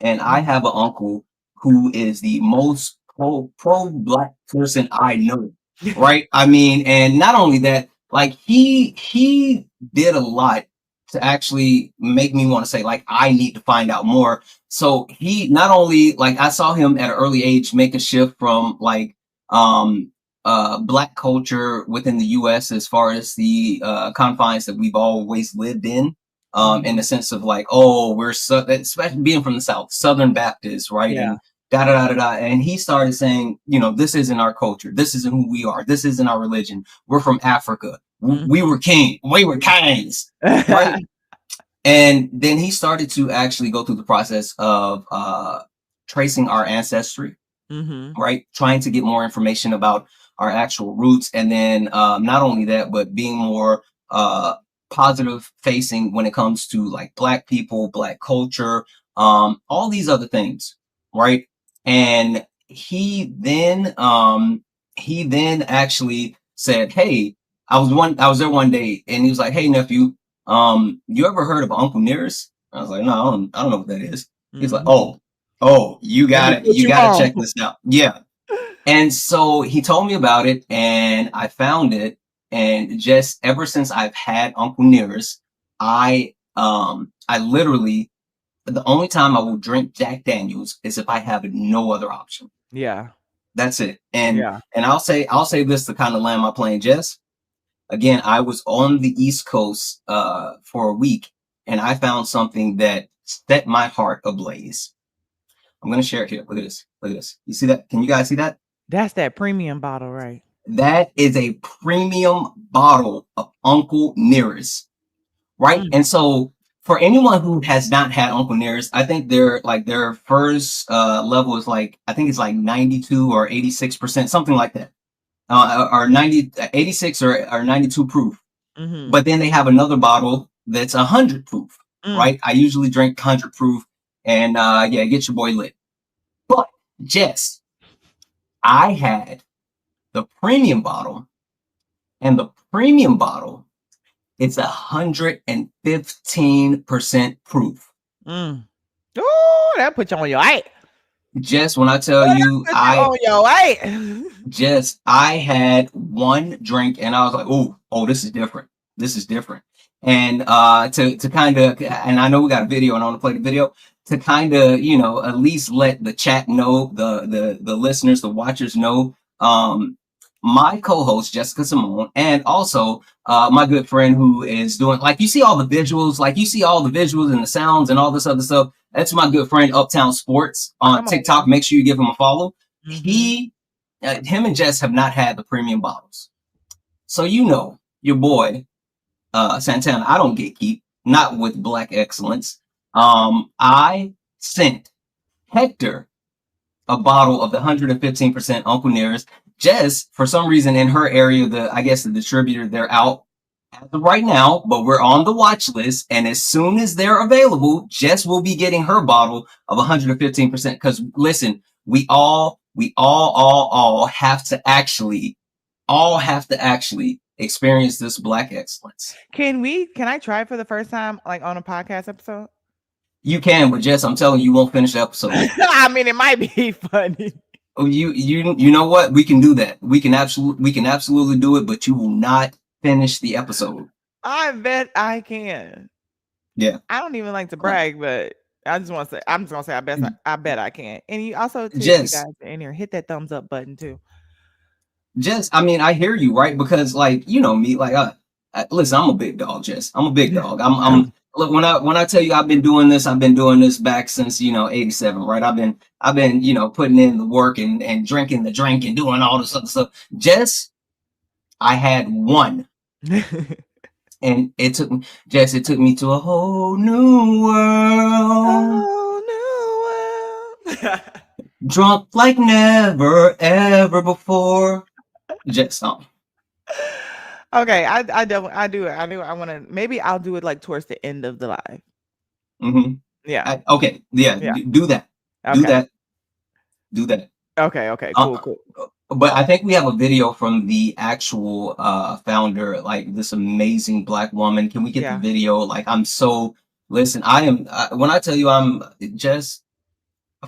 Speaker 2: and I have an uncle who is the most pro black person I know. Right. I mean, and not only that, like he did a lot to actually make me want to say like I need to find out more. So he not only like I saw him at an early age make a shift from like um black culture within the US as far as the confines that we've always lived in the
Speaker 1: Mm-hmm.
Speaker 2: sense of like, oh, we're so, especially being from the South, Southern Baptist, right?
Speaker 1: Yeah.
Speaker 2: And da da da da da. And he started saying, this isn't our culture. This isn't who we are. This isn't our religion. We're from Africa. We were king. We were kings, right?
Speaker 1: Mm-hmm.
Speaker 2: And then he started to actually go through the process of tracing our ancestry,
Speaker 1: Mm-hmm.
Speaker 2: right? Trying to get more information about our actual roots. And then not only that, but being more positive facing when it comes to like black people, black culture, all these other things, right? And he then actually said, hey, I was there one day and he was like, hey nephew, you ever heard of Uncle Nearest? I was like, no, I don't know what that is. He's like,
Speaker 1: Mm-hmm.
Speaker 2: oh, you
Speaker 1: Let me
Speaker 2: got it.
Speaker 1: put
Speaker 2: You
Speaker 1: you
Speaker 2: got to
Speaker 1: on.
Speaker 2: check this out. Yeah. And so he told me about it and I found it. And just ever since I've had Uncle Nearest, I literally, the only time I will drink Jack Daniels is if I have no other option.
Speaker 1: Yeah.
Speaker 2: That's it. And
Speaker 1: Yeah.
Speaker 2: and I'll say this to kind of land my plane, Jess. Again, I was on the East Coast for a week and I found something that set my heart ablaze. I'm gonna share it here. Look at this. Look at this. You see that? Can you guys see that?
Speaker 1: That's that premium bottle, right?
Speaker 2: That is a premium bottle of Uncle Nearest, right?
Speaker 1: Mm.
Speaker 2: And so for anyone who has not had Uncle Nearest, I think their first level is like I think it's like 92 or 86%, something like that, or 90, 86 or 92 proof.
Speaker 1: Mm-hmm.
Speaker 2: But then they have another bottle that's 100 proof,
Speaker 1: Mm.
Speaker 2: right? I usually drink 100 proof, and yeah, get your boy lit. But Jess, I had the premium bottle, and the premium bottle it's 115% proof.
Speaker 1: Mm. Oh, that put you on your eye.
Speaker 2: Just when I tell
Speaker 1: Oh,
Speaker 2: you,
Speaker 1: that put you on your
Speaker 2: I had one drink and I was like, oh, this is different. This is different. And to kind of, and I know we got a video and I want to play the video to kind of, at least let the chat know, the listeners, the watchers know, my co-host Jessica Cymone, and also my good friend who is doing, like, you see all the visuals, like you see all the visuals and the sounds and all this other stuff. That's my good friend Uptown Sports on
Speaker 1: Come on now.
Speaker 2: TikTok. Make sure you give him a follow.
Speaker 1: Mm-hmm.
Speaker 2: Him and Jess have not had the premium bottles, so you know your boy Santana. I don't gatekeep, not with Black Excellence. I sent Hector a bottle of the 115% Uncle Nearest. Jess, for some reason in her area, I guess the distributor, they're out as of right now, but we're on the watch list. And as soon as they're available, Jess will be getting her bottle of 115%. Because listen, we all have to actually experience this Black excellence.
Speaker 1: Can I try for the first time, like on a podcast episode?
Speaker 2: You can, but Jess, I'm telling you, you won't finish the episode.
Speaker 1: I mean, it might be funny.
Speaker 2: Oh, you know what? We can do that. We can absolutely do it, but you will not finish the episode.
Speaker 1: I bet I can.
Speaker 2: Yeah.
Speaker 1: I don't even like to brag, but I just want to say, I'm just gonna say, I bet I can. And you also, too, you
Speaker 2: Jess,
Speaker 1: guys in here, hit that thumbs up button too.
Speaker 2: Jess, I mean, I hear you, right? Because, like, you know me, like, listen, I'm a big dog, Jess. I'm a big dog. Look, when I tell you I've been doing this back since, '87, right? I've been, putting in the work and drinking the drink and doing all this other stuff. Jess, I had one. And it took me to a whole new world.
Speaker 1: Oh, no.
Speaker 2: Drunk like never, ever before. Jess,
Speaker 1: Okay, I definitely I do it. I want to. Maybe I'll do it like towards the end of the live.
Speaker 2: mm-hmm.
Speaker 1: Yeah.
Speaker 2: Okay, yeah,
Speaker 1: Yeah.
Speaker 2: do that. Do
Speaker 1: Okay.
Speaker 2: that. Do that.
Speaker 1: Okay. Okay. Cool. Cool.
Speaker 2: But I think we have a video from the actual founder, like this amazing Black woman. Can we get the
Speaker 1: Yeah.
Speaker 2: video? Like, listen, when I tell you I'm just,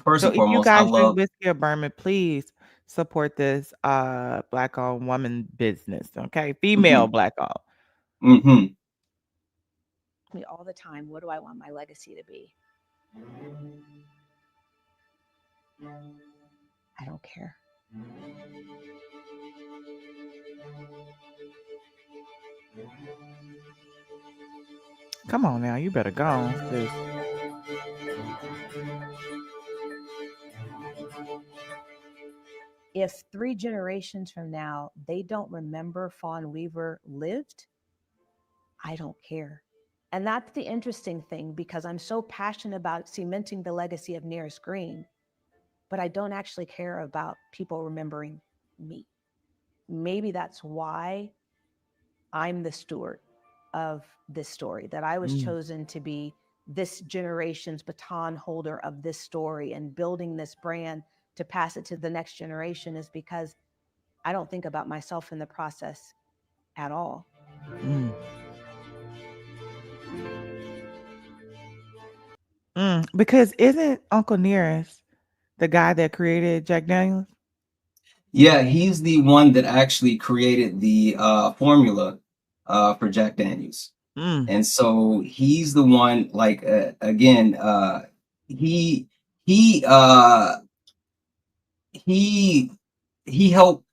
Speaker 2: first
Speaker 1: So
Speaker 2: and
Speaker 1: if you
Speaker 2: foremost, I
Speaker 1: guys drink
Speaker 2: love.
Speaker 1: whiskey or bourbon, please support this Black owned woman business. Okay, female
Speaker 2: Mm-hmm,
Speaker 1: Black owned.
Speaker 2: mm-hmm.
Speaker 3: Me all the time, what do I want my legacy to be? I don't care.
Speaker 1: Come on now, you better go. Sis.
Speaker 3: If 3 generations from now they don't remember Fawn Weaver lived, I don't care. And that's the interesting thing, because I'm so passionate about cementing the legacy of Nearest Green, but I don't actually care about people remembering me. Maybe that's why I'm the steward of this story, that I was chosen to be this generation's baton holder of this story and building this brand to pass it to the next generation, is because I don't think about myself in the process at all.
Speaker 1: Because isn't Uncle Nearest the guy that created Jack Daniels?
Speaker 2: Yeah, he's the one that actually created the formula for Jack Daniels. And so he's the one, like, again, he he uh he he helped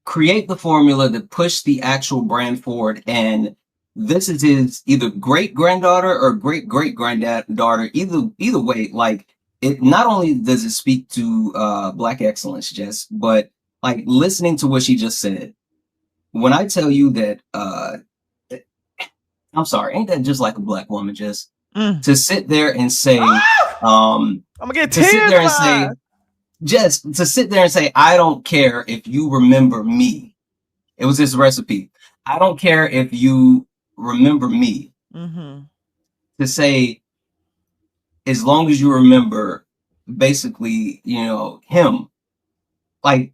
Speaker 2: create the formula that pushed the actual brand forward. And this is his either great granddaughter or great great granddaughter. Either way, like, it not only does it speak to Black excellence, Jess, but, like, listening to what she just said. When I tell you that, I'm sorry, ain't that just like a Black woman, Jess? To sit there and say,
Speaker 1: I'm gonna get
Speaker 2: to sit there and say,
Speaker 1: tears.
Speaker 2: just to sit there and say, I don't care if you remember me. It was this recipe. I don't care if you remember me. To say, as long as you remember, basically, him. Like,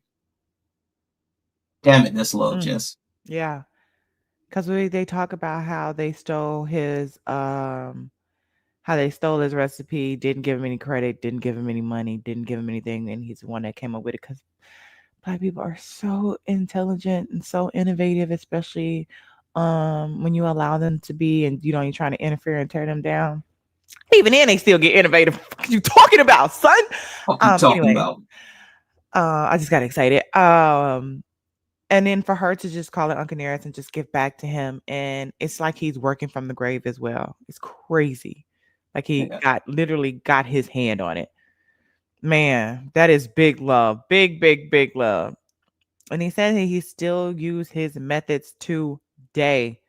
Speaker 2: damn it, that's love, Jess.
Speaker 1: Yeah, because they talk about how they stole his recipe, didn't give him any credit, didn't give him any money, didn't give him anything, and he's the one that came up with it. Because Black people are so intelligent and so innovative, especially when you allow them to be, and you're trying to interfere and tear them down. Even then, they still get innovative. What are you talking about, son?
Speaker 2: What are you talking
Speaker 1: Anyway,
Speaker 2: about?
Speaker 1: I just got excited. And then for her to just call it Uncle Nearest and just give back to him, and it's like he's working from the grave as well. It's crazy. Like he
Speaker 2: Yeah.
Speaker 1: got literally got his hand on it. Man, that is big love. Big, big, big love. And he said that he still use his methods today,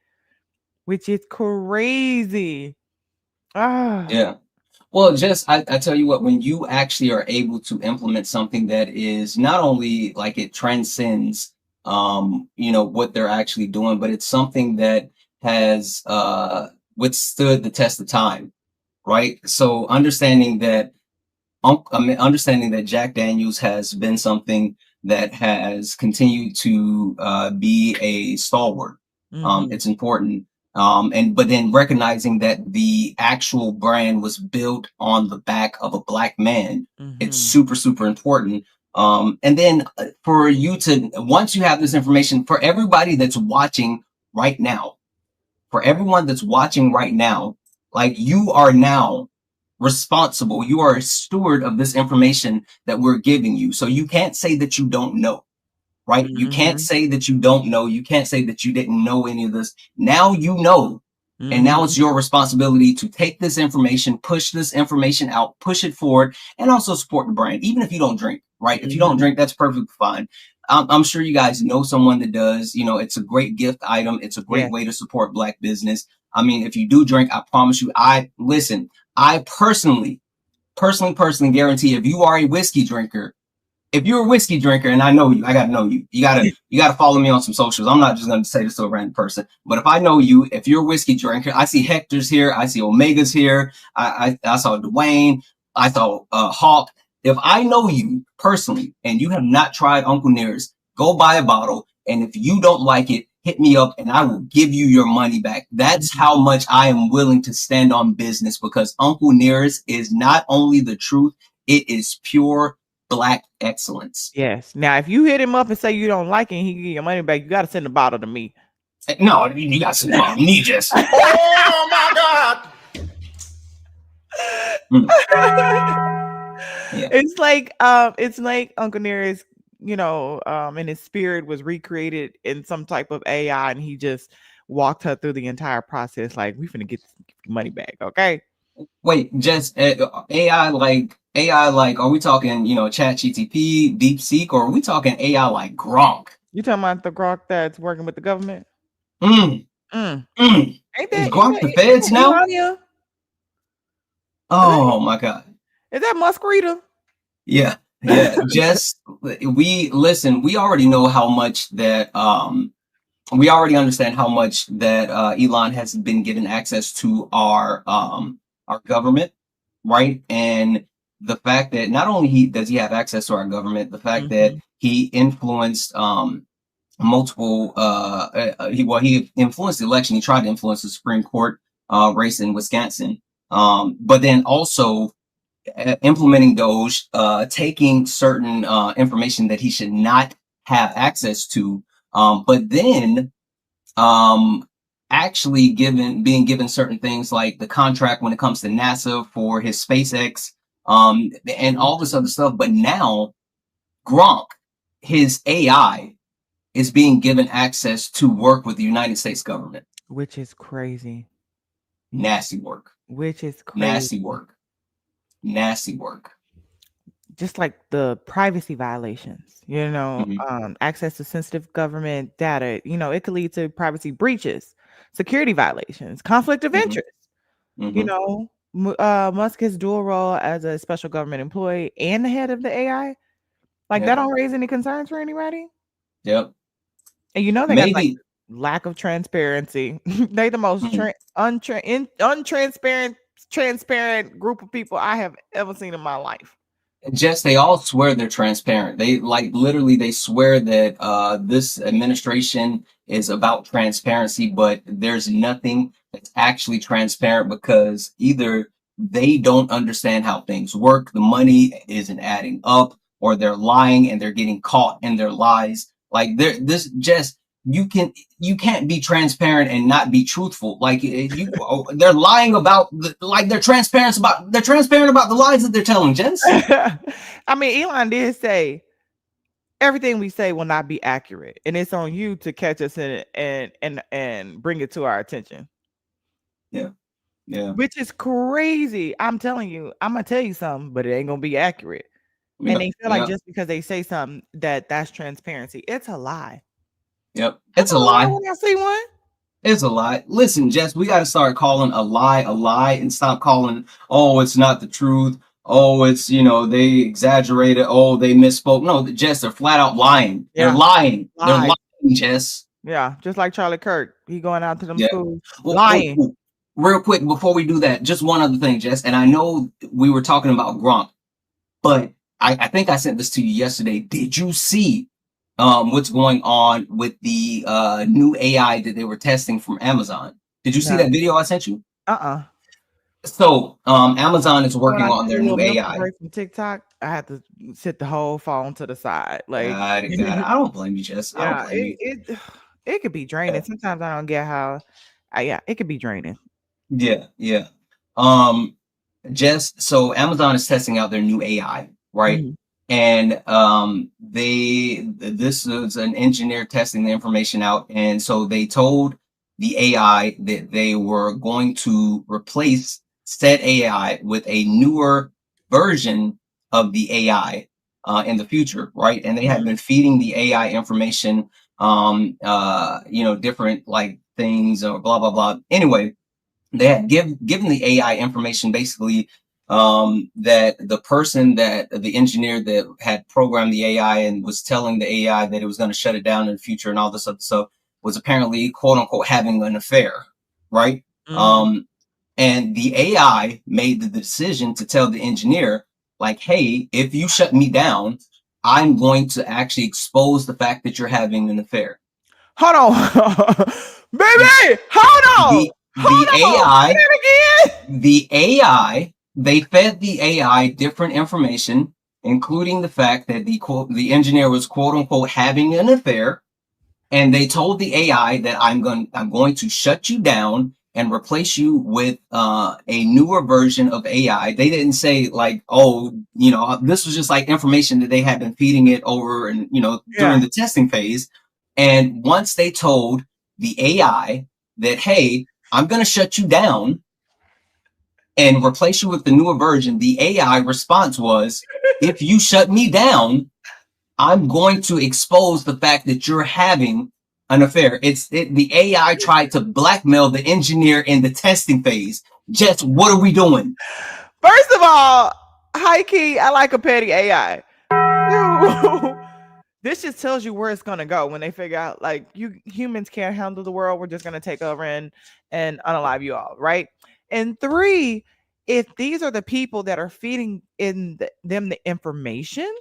Speaker 1: which is crazy. Ah.
Speaker 2: Yeah. Well, just I tell you what, when you actually are able to implement something that is not only like it transcends what they're actually doing, but it's something that has withstood the test of time, right? So understanding that Jack Daniels has been something that has continued to be a stalwart.
Speaker 1: Mhm.
Speaker 2: It's important. But then recognizing that the actual brand was built on the back of a black man, it's
Speaker 1: Mhm.
Speaker 2: super, super important. And then for you to, once you have this information, for everybody that's watching right now, for everyone that's watching right now, like you are now responsible. You are a steward of this information that we're giving you. So you can't say that you don't know, right? You can't
Speaker 1: Mhm.
Speaker 2: say that you don't know. You can't say that you didn't know any of this. Now you know. And now
Speaker 1: Mhm.
Speaker 2: it's your responsibility to take this information, push this information out, push it forward, and also support the brand. Even if you don't drink, right? If you don't
Speaker 1: Mhm.
Speaker 2: drink, that's perfectly fine. I'm sure you guys know someone that does. It's a great gift item. It's a great
Speaker 1: Yes.
Speaker 2: way to support Black business. I mean, if you do drink, I promise you, listen, I personally guarantee if you are a whiskey drinker, if you're a whiskey drinker, and I know you, I gotta know you. You gotta follow me on some socials. I'm not just gonna say this to a random person, but if I know you, if you're a whiskey drinker, I see Hector's here, I see Omega's here, I saw Dwayne, I saw Hawk. If I know you personally and you have not tried Uncle Nearest, go buy a bottle, and if you don't like it, hit me up and I will give you your money back. That's
Speaker 1: Mhm.
Speaker 2: how much I am willing to stand on business, because Uncle Nearest is not only the truth, it is pure Black excellence.
Speaker 1: Yes. Now, if you hit him up and say you don't like it and he give you your money back, you gotta send the bottle to me.
Speaker 2: No, you got some mom. Me just. Oh my God. Mm, yeah.
Speaker 1: It's like Uncle Nearest, and his spirit was recreated in some type of AI, and he just walked her through the entire process. Like, we finna get this money back, okay?
Speaker 2: Wait, just AI like, are we talking Chat GTP, DeepSeek, or are we talking AI like Gronk?
Speaker 1: You talking about the Grok that's working with the government?
Speaker 2: Mm,
Speaker 1: Mm.
Speaker 2: mm.
Speaker 1: Ain't
Speaker 2: Is
Speaker 1: that
Speaker 2: Gronk the feds now?
Speaker 1: Elania? Is that
Speaker 2: Oh my God.
Speaker 1: is that Muscarita?
Speaker 2: Yeah, yeah. Just we listen. We already know how much that we already understand how much that Elon has been given access to our government, right? And the fact that not only does he have access to our government, the fact that
Speaker 1: Mhm.
Speaker 2: he influenced multiple he influenced the election. He tried to influence the Supreme Court race in Wisconsin, but then also implementing Doge, taking certain information that he should not have access to, but then um, actually being given certain things like the contract when it comes to NASA for his SpaceX, and all this other stuff. But now Gronk, his AI, is being given access to work with the United States government.
Speaker 1: Which is crazy.
Speaker 2: Nasty work.
Speaker 1: Which is
Speaker 2: Nasty
Speaker 1: crazy.
Speaker 2: work. Nasty work.
Speaker 1: Just like the privacy violations,
Speaker 2: Mm-hmm.
Speaker 1: access to sensitive government data, it could lead to privacy breaches, security violations, conflict of
Speaker 2: Mm-hmm.
Speaker 1: interest.
Speaker 2: Mm-hmm.
Speaker 1: Musk has dual role as a special government employee and the head of the AI. Like, that
Speaker 2: Yep.
Speaker 1: don't raise any concerns for anybody.
Speaker 2: Yep.
Speaker 1: And they got like
Speaker 2: Maybe.
Speaker 1: lack of transparency. They the most
Speaker 2: Mhm.
Speaker 1: transparent group of people I have ever seen in my life.
Speaker 2: Jess, they all swear they're transparent. They like literally they swear that this administration is about transparency, but there's nothing that's actually transparent, because either they don't understand how things work, the money isn't adding up, or they're lying and they're getting caught in their lies. Like this just you can't be transparent and not be truthful. Like they're lying about like they're transparent about the lies that they're telling, Jess.
Speaker 1: I mean, Elon did say everything we say will not be accurate, and it's on you to catch us in it and bring it to our attention.
Speaker 2: Yeah. Yeah.
Speaker 1: Which is crazy. I'm telling you, I'm gonna tell you something, but it ain't gonna be accurate. And
Speaker 2: Yep.
Speaker 1: they feel like
Speaker 2: Yep.
Speaker 1: just because they say something that's transparency. It's a lie.
Speaker 2: Yep.
Speaker 1: I
Speaker 2: It's a
Speaker 1: know a lie
Speaker 2: lie.
Speaker 1: when I see one.
Speaker 2: It's a lie. Listen, Jess, we got to start calling a lie and stop calling, oh, it's not the truth. Oh, it's, they exaggerated. Oh, they misspoke. No, Jess, they're flat out lying. They're
Speaker 1: Yeah,
Speaker 2: lying. They're
Speaker 1: lie.
Speaker 2: lying, Jess.
Speaker 1: Yeah, just like Charlie Kirk. He going out to them
Speaker 2: Yeah.
Speaker 1: schools
Speaker 2: Well,
Speaker 1: lying.
Speaker 2: real quick, before we do that, just one other thing, Jess. And I know we were talking about Gronk, but I think I sent this to you yesterday. Did you see what's going on with the new AI that they were testing from Amazon? Did you see
Speaker 1: No.
Speaker 2: that video I sent you?
Speaker 1: Uh-uh.
Speaker 2: So Amazon is
Speaker 1: When
Speaker 2: working
Speaker 1: I
Speaker 2: on
Speaker 1: took a
Speaker 2: their
Speaker 1: little
Speaker 2: new
Speaker 1: mental
Speaker 2: AI.
Speaker 1: break from TikTok, I had to sit the whole phone to the side. Like,
Speaker 2: Got it. I don't blame you, Jess. I don't
Speaker 1: yeah,
Speaker 2: blame you.
Speaker 1: it could be draining. Sometimes I don't get how. Yeah, it could be draining.
Speaker 2: Yeah, yeah. Um, Jess, so Amazon is testing out their new AI, right?
Speaker 1: Mhm.
Speaker 2: And this is an engineer testing the information out, and so they told the AI that they were going to replace said AI with a newer version of the AI in the future, right? And they had
Speaker 1: Mhm.
Speaker 2: been feeding the AI information, different like things or blah blah blah. Anyway, they had given the AI information basically, that the person, that the engineer that had programmed the AI and was telling the AI that it was going to shut it down in the future and all this other stuff, was apparently quote unquote having an affair, right?
Speaker 1: Mhm.
Speaker 2: Um, and the AI made the decision to tell the engineer, like, hey, if you shut me down, I'm going to actually expose the fact that you're having an affair.
Speaker 1: Hold on, baby. Hold on.
Speaker 2: The
Speaker 1: Hold on. Say
Speaker 2: AI
Speaker 1: that again.
Speaker 2: the AI, they fed the AI different information, including the fact that the engineer was quote unquote having an affair, and they told the AI that I'm going to shut you down and replace you with a newer version of AI. They didn't say like, oh, this was just like information that they had been feeding it over and during
Speaker 1: Yeah.
Speaker 2: the testing phase. And once they told the AI that, hey, I'm going to shut you down and replace you with the newer version, the AI response was, if you shut me down, I'm going to expose the fact that you're having an affair. The AI tried to blackmail the engineer in the testing phase. Jess, what are we doing?
Speaker 1: First of all, high key, I like a petty AI. This just tells you where it's gonna go when they figure out like you humans can't handle the world. We're just gonna take over and unalive you all, right? And three, if these are the people that are feeding them the information,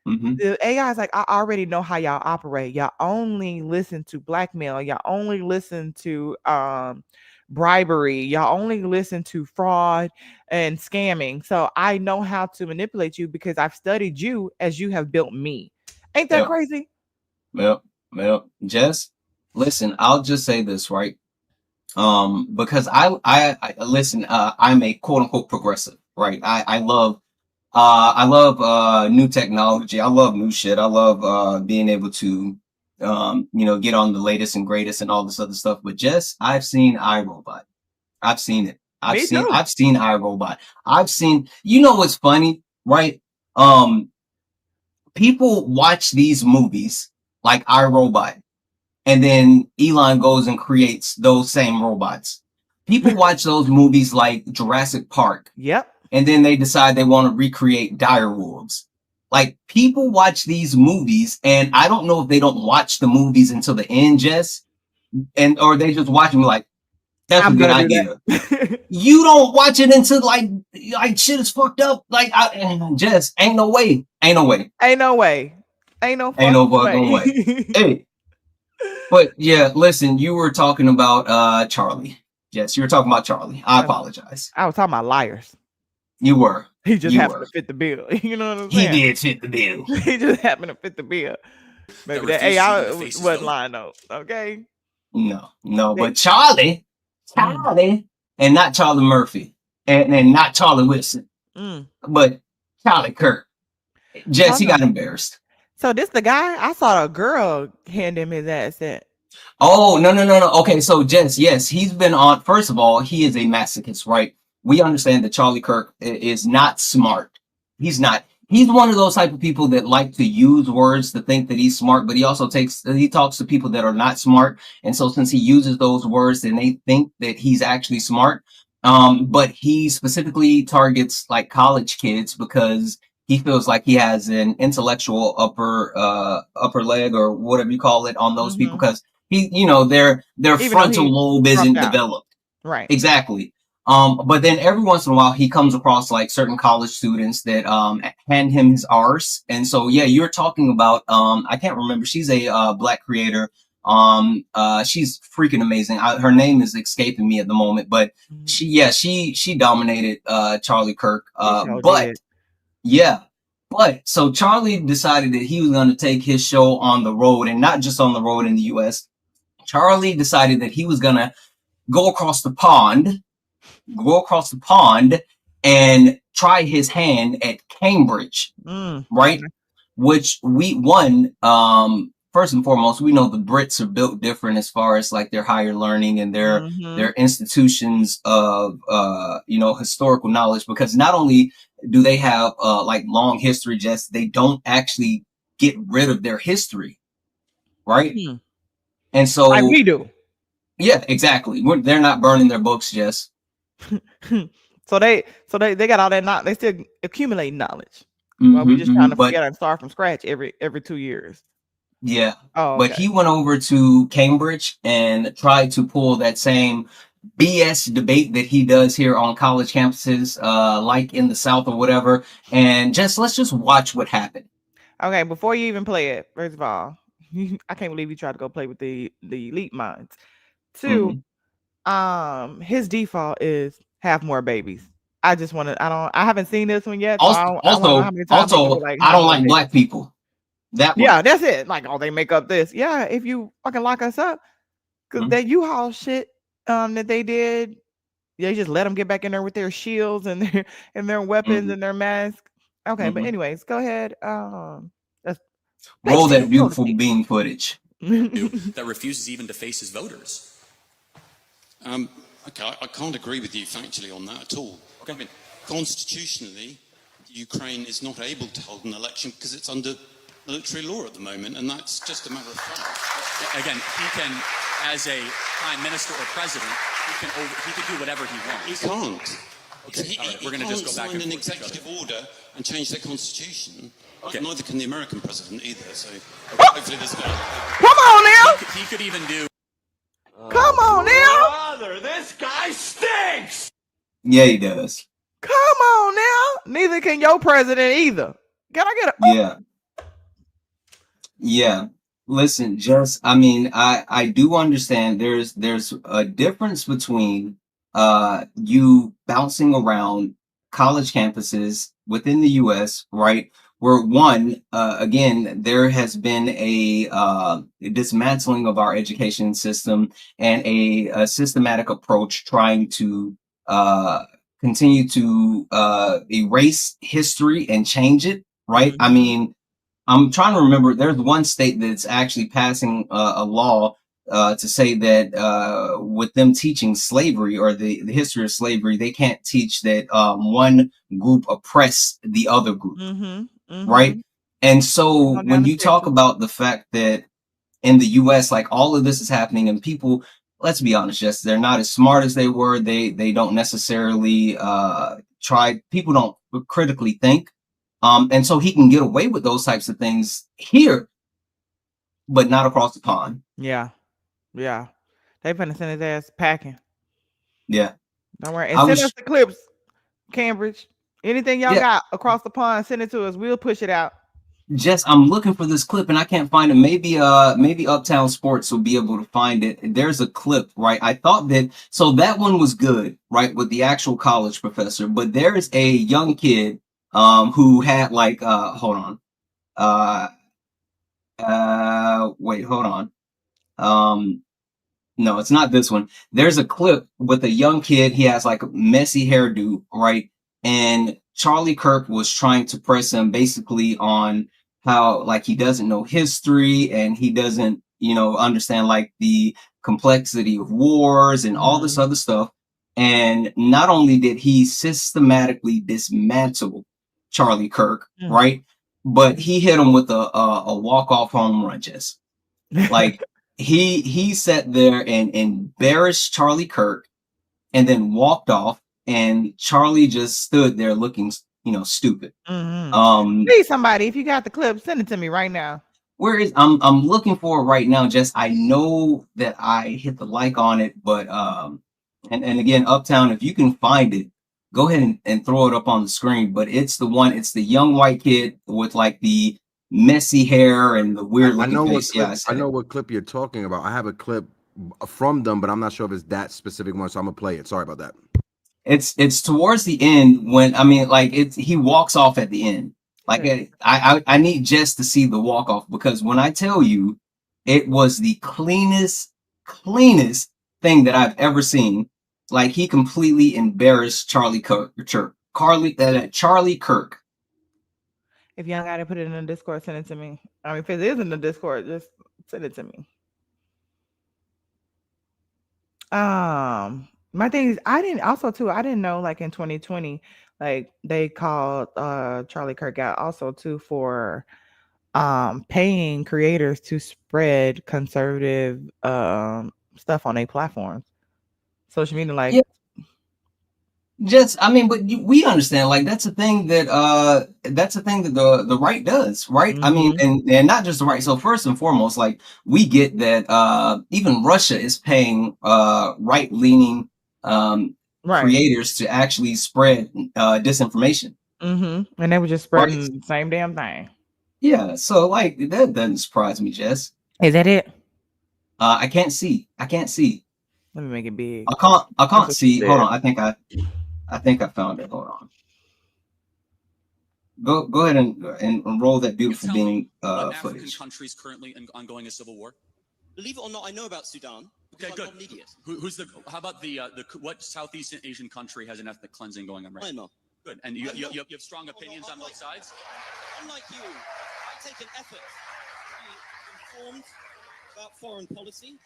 Speaker 2: Mm-hmm.
Speaker 1: the AI is like, I already know how y'all operate. Y'all only listen to blackmail. Y'all only listen to bribery. Y'all only listen to fraud and scamming. So I know how to manipulate you because I've studied you as you have built me. Ain't that
Speaker 2: Yep.
Speaker 1: crazy?
Speaker 2: Yep. Yep. Jess, listen, I'll just say this, right? Because I listen, I'm a quote unquote progressive, right? I love new technology. I love new shit. I love being able to get on the latest and greatest and all this other stuff. But Jess, I've seen iRobot. I've seen it.
Speaker 1: Me too.
Speaker 2: I've seen iRobot. I've seen, what's funny, right? People watch these movies like iRobot, and then Elon goes and creates those same robots. People watch those movies like Jurassic Park,
Speaker 1: Yep.
Speaker 2: and then they decide they want to recreate dire wolves. Like, people watch these movies, and I don't know if they don't watch the movies until the end, Jess, or they just watch them like, that's a
Speaker 1: I'm
Speaker 2: good
Speaker 1: gonna do
Speaker 2: idea.
Speaker 1: that.
Speaker 2: You don't watch it until like shit is fucked up. Like, Jess, ain't no way, ain't no way,
Speaker 1: Ain't no way. Ain't no
Speaker 2: ain't no
Speaker 1: fucking
Speaker 2: fucking way.
Speaker 1: way.
Speaker 2: Hey, but yeah, listen, you were talking about Charlie. Yes, you were talking about Charlie. I apologize.
Speaker 1: I was talking about liars.
Speaker 2: You were.
Speaker 1: He just
Speaker 2: You
Speaker 1: happened
Speaker 2: were.
Speaker 1: to fit the bill. You know what I'm
Speaker 2: He
Speaker 1: saying?
Speaker 2: did fit the bill.
Speaker 1: He just happened to fit the bill. Maybe that AI wasn't lying though. Okay.
Speaker 2: No,
Speaker 1: They,
Speaker 2: but Charlie,
Speaker 1: mm,
Speaker 2: Charlie, and not Charlie Murphy, and not Charlie Wilson,
Speaker 1: mm.
Speaker 2: but Charlie Kirk. Jess,
Speaker 1: Hold
Speaker 2: he got
Speaker 1: on.
Speaker 2: embarrassed.
Speaker 1: So this the guy? I saw a girl hand him his asset.
Speaker 2: Oh, no, no, no, no. Okay, so Jess, yes, he's been on. First of all, he is a masochist, right? We understand that Charlie Kirk is not smart. He's not. He's one of those type of people that like to use words to think that he's smart, but he talks to people that are not smart. And so since he uses those words, then they think that he's actually smart. But he specifically targets like college kids because he feels like he has an intellectual upper leg or whatever you call it on those people
Speaker 1: Mm-hmm.
Speaker 2: because their
Speaker 1: Even though
Speaker 2: frontal
Speaker 1: he
Speaker 2: lobe
Speaker 1: dropped
Speaker 2: isn't
Speaker 1: out.
Speaker 2: developed.
Speaker 1: Right.
Speaker 2: Exactly. But then every once in a while he comes across like certain college students that hand him his arse. And so yeah, you're talking about I can't remember. She's a black creator. She's freaking amazing. Her name is escaping me at the moment, but
Speaker 1: Mhm.
Speaker 2: she dominated Charlie Kirk.
Speaker 1: She sure
Speaker 2: But
Speaker 1: did.
Speaker 2: yeah. But so Charlie decided that he was going to take his show on the road and not just on the road in the US. Charlie decided that he was going to go across the pond, and try his hand at Cambridge, right?
Speaker 1: Okay.
Speaker 2: Which first and foremost, we know the Brits are built different as far as like their higher learning and
Speaker 1: Mm-hmm.
Speaker 2: their institutions of historical knowledge, because not only do they have like long history, just they don't actually get rid of their history, right?
Speaker 1: Hmm.
Speaker 2: And
Speaker 1: Like
Speaker 2: so
Speaker 1: we do.
Speaker 2: yeah, exactly. They're not burning their books, Jess.
Speaker 1: So they got all that knowledge. They still accumulate knowledge. Well, we just trying to
Speaker 2: But
Speaker 1: forget and start from scratch every 2 years.
Speaker 2: yeah,
Speaker 1: Oh,
Speaker 2: but
Speaker 1: okay.
Speaker 2: he went over to Cambridge and tried to pull that same BS debate that he does here on college campuses, like in the South or whatever. And let's just watch what happened.
Speaker 1: Okay, before you even play it, first of all, I can't believe you tried to go play with the elite minds. Two,
Speaker 2: Mm-hmm.
Speaker 1: his default is have more babies. I just want to. I haven't seen this one yet, so
Speaker 2: Also,
Speaker 1: I want to know how many times he can be like
Speaker 2: I
Speaker 1: have
Speaker 2: don't
Speaker 1: more
Speaker 2: like
Speaker 1: babies.
Speaker 2: black people. That one.
Speaker 1: Yeah, that's it. Like, oh, they make up this. Yeah, if you fucking lock us up, because
Speaker 2: Mhm,
Speaker 1: that U-Haul shit that they did, they just let them get back in there with their shields and their weapons
Speaker 2: mhm,
Speaker 1: and their masks. Okay, but
Speaker 2: mhm.
Speaker 1: anyways, go ahead. Let's play
Speaker 2: Roll that
Speaker 1: tape. Roll the
Speaker 2: beautiful
Speaker 1: tape.
Speaker 2: bean footage.
Speaker 4: That refuses even to face his voters. Okay, I can't agree with you factually on that at all. Okay. I mean, constitutionally, Ukraine is not able to hold an election because it's under military law at the moment, and that's just a matter of fact.
Speaker 5: Again, he can, as a prime minister or president, he can do whatever he wants.
Speaker 4: He can't.
Speaker 5: Okay, all right, we're going to just go back
Speaker 4: sign
Speaker 5: and
Speaker 4: an
Speaker 5: forth with each other.
Speaker 4: executive order and change their constitution.
Speaker 5: Okay.
Speaker 4: Neither can the American president either. So hopefully there's
Speaker 1: Come on now.
Speaker 5: He could even do.
Speaker 1: Come on now.
Speaker 6: Brother, this guy stinks!
Speaker 2: Yeah, he does.
Speaker 1: Come on now. Neither can your president either. Can I get a?
Speaker 2: Yeah. Yeah. Listen, I mean, I do understand there's a difference between you bouncing around college campuses within the US, right? Where one, again, there has been a dismantling of our education system and a systematic approach trying to continue to erase history and change it, right? I
Speaker 1: Mhm.
Speaker 2: mean, I'm trying to remember. There's one state that's actually passing a law to say that with them teaching slavery or the history of slavery, they can't teach that one group oppressed the other group,
Speaker 1: Mhm.
Speaker 2: right?
Speaker 1: Mhm.
Speaker 2: And so
Speaker 1: On down
Speaker 2: when
Speaker 1: the
Speaker 2: you talk
Speaker 1: schedule.
Speaker 2: about the fact that in the U.S., like all of this is happening, and people, let's be honest, just they're not as smart as they were. They don't necessarily try. People don't critically think. And so he can get away with those types of things here, but not across the pond.
Speaker 1: Yeah. Yeah. They finna send his ass packing.
Speaker 2: Yeah.
Speaker 1: Don't worry. And
Speaker 2: I
Speaker 1: send us
Speaker 2: was
Speaker 1: the clips, Cambridge. Anything y'all
Speaker 2: yeah,
Speaker 1: got across the pond, send it to us. We'll push it out.
Speaker 2: I'm looking for this clip and I can't find it. Maybe Uptown Sports will be able to find it. There's a clip, right? I thought that one was good, right, with the actual college professor, but there's a young kid who had like hold on. Wait, hold on. No, it's not this one. There's a clip with a young kid. He has like a messy hairdo, right? And Charlie Kirk was trying to press him basically on how like he doesn't know history and he doesn't, understand like the complexity of wars and all this other stuff. And not only did he systematically dismantle Charlie Kirk, right? But he hit him with a walk-off home run, just like he sat there and embarrassed Charlie Kirk and then walked off, and Charlie just stood there looking, stupid.
Speaker 1: Please, somebody, if you got the clip, send it to me right now.
Speaker 2: Where is I'm looking for it right now. Just I know that I hit the like on it, but and again, Uptown, if you can find it, go ahead and throw it up on the screen. But it's the young white kid with like the messy hair and the weird looking face.
Speaker 7: I know what clip you're talking about. I have a clip from them, but I'm not sure if it's that specific one, so I'm gonna play it. Sorry about that.
Speaker 2: It's towards the end when he walks off at the end. Like I need Jess to see the walk off, because when I tell you, it was the cleanest thing that I've ever seen. Like he completely embarrassed Charlie Kirk. Charlie Kirk.
Speaker 1: If y'all got to put it in the Discord, send it to me. I mean, if it is in the Discord, just send it to me. My thing is, I didn't know, like in 2020, like they called Charlie Kirk out also too for paying creators to spread conservative stuff on their platforms, social media, like.
Speaker 2: Yeah. Just, I mean, but we understand, like that's a thing that the right does, right? I mean, and not just the right. So first and foremost, like we get that even Russia is paying right-leaning creators to actually spread disinformation.
Speaker 1: And they were just spreading the same damn thing.
Speaker 2: Yeah, so like that doesn't surprise me, Jess.
Speaker 1: Is that it?
Speaker 2: I can't see.
Speaker 1: Let me make it big.
Speaker 2: I can't see. Hold on. I think I found it. Hold on. Go ahead and roll that beautiful being
Speaker 5: what
Speaker 2: footage.
Speaker 5: African countries currently ongoing a civil war?
Speaker 8: Believe it or not, I know about Sudan.
Speaker 5: Okay, good. How about what Southeast Asian country has an ethnic cleansing going on right now? Good. And you have strong opinions on both sides?
Speaker 8: Unlike you, I take an effort to be informed about foreign policy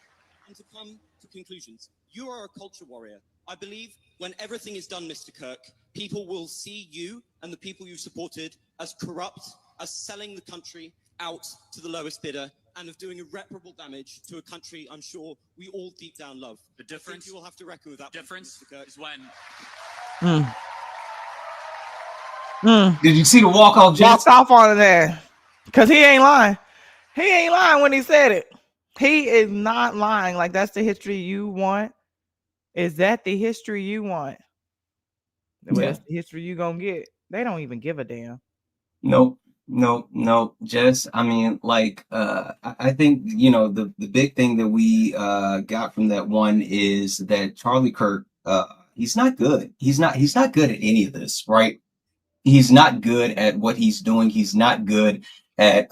Speaker 8: and to come to conclusions. You are a culture warrior. I believe when everything is done, Mr. Kirk, people will see you and the people you supported as corrupt, as selling the country out to the lowest bidder, and of doing irreparable damage to a country I'm sure we all deep down love.
Speaker 5: The difference?
Speaker 8: You will have to reckon with that.
Speaker 5: Difference is when.
Speaker 2: Did you see the walk off?
Speaker 1: Walked off on there, because he ain't lying. He ain't lying when he said it. He is not lying. Like that's the history you want. Is that the history you want? Well, that's the history you gonna get. They don't even give a damn.
Speaker 2: Nope. Jess, I mean, like, I think, the big thing that we got from that one is that Charlie Kirk, he's not good. He's not good at any of this, right? He's not good at what he's doing. He's not good at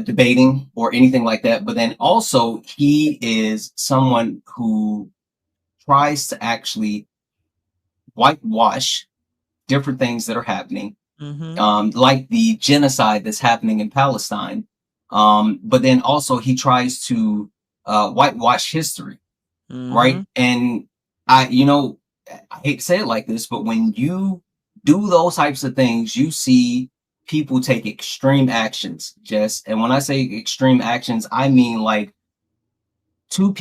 Speaker 2: debating or anything like that. But then also he is someone who tries to actually whitewash different things that are happening, like the genocide that's happening in Palestine. But then also he tries to whitewash history, right? And I hate to say it like this, but when you do those types of things, you see people take extreme actions, Jess. And when I say extreme actions, I mean like two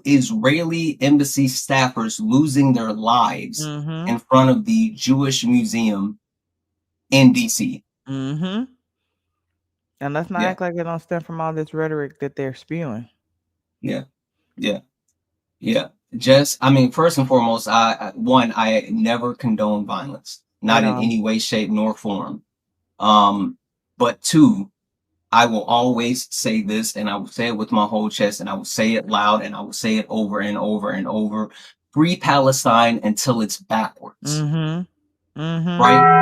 Speaker 2: Israeli embassy staffers losing their lives in front of the Jewish Museum in DC.
Speaker 1: And let's not act like it don't stem from all this rhetoric that they're spewing.
Speaker 2: Yeah. Jess, I mean, first and foremost, I never condone violence, not in any way, shape, nor form. But two, I will always say this, and I will say it with my whole chest, and I will say it loud, and I will say it over and over and over. Free Palestine until it's backwards. Right?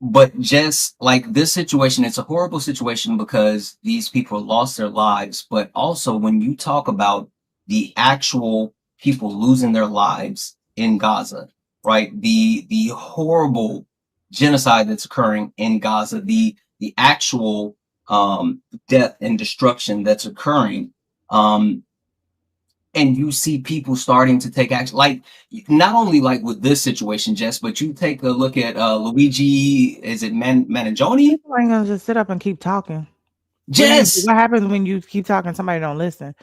Speaker 2: But just like this situation, it's a horrible situation because these people lost their lives. But also when you talk about the actual people losing their lives in Gaza, right? The horrible genocide that's occurring in Gaza, the actual death and destruction that's occurring. And you see people starting to take action, like not only like with this situation, Jess, but you take a look at Luigi, is it Mangione?
Speaker 1: People ain't gonna just sit up and keep talking.
Speaker 2: Jess,
Speaker 1: What happens when you keep talking? Somebody don't listen.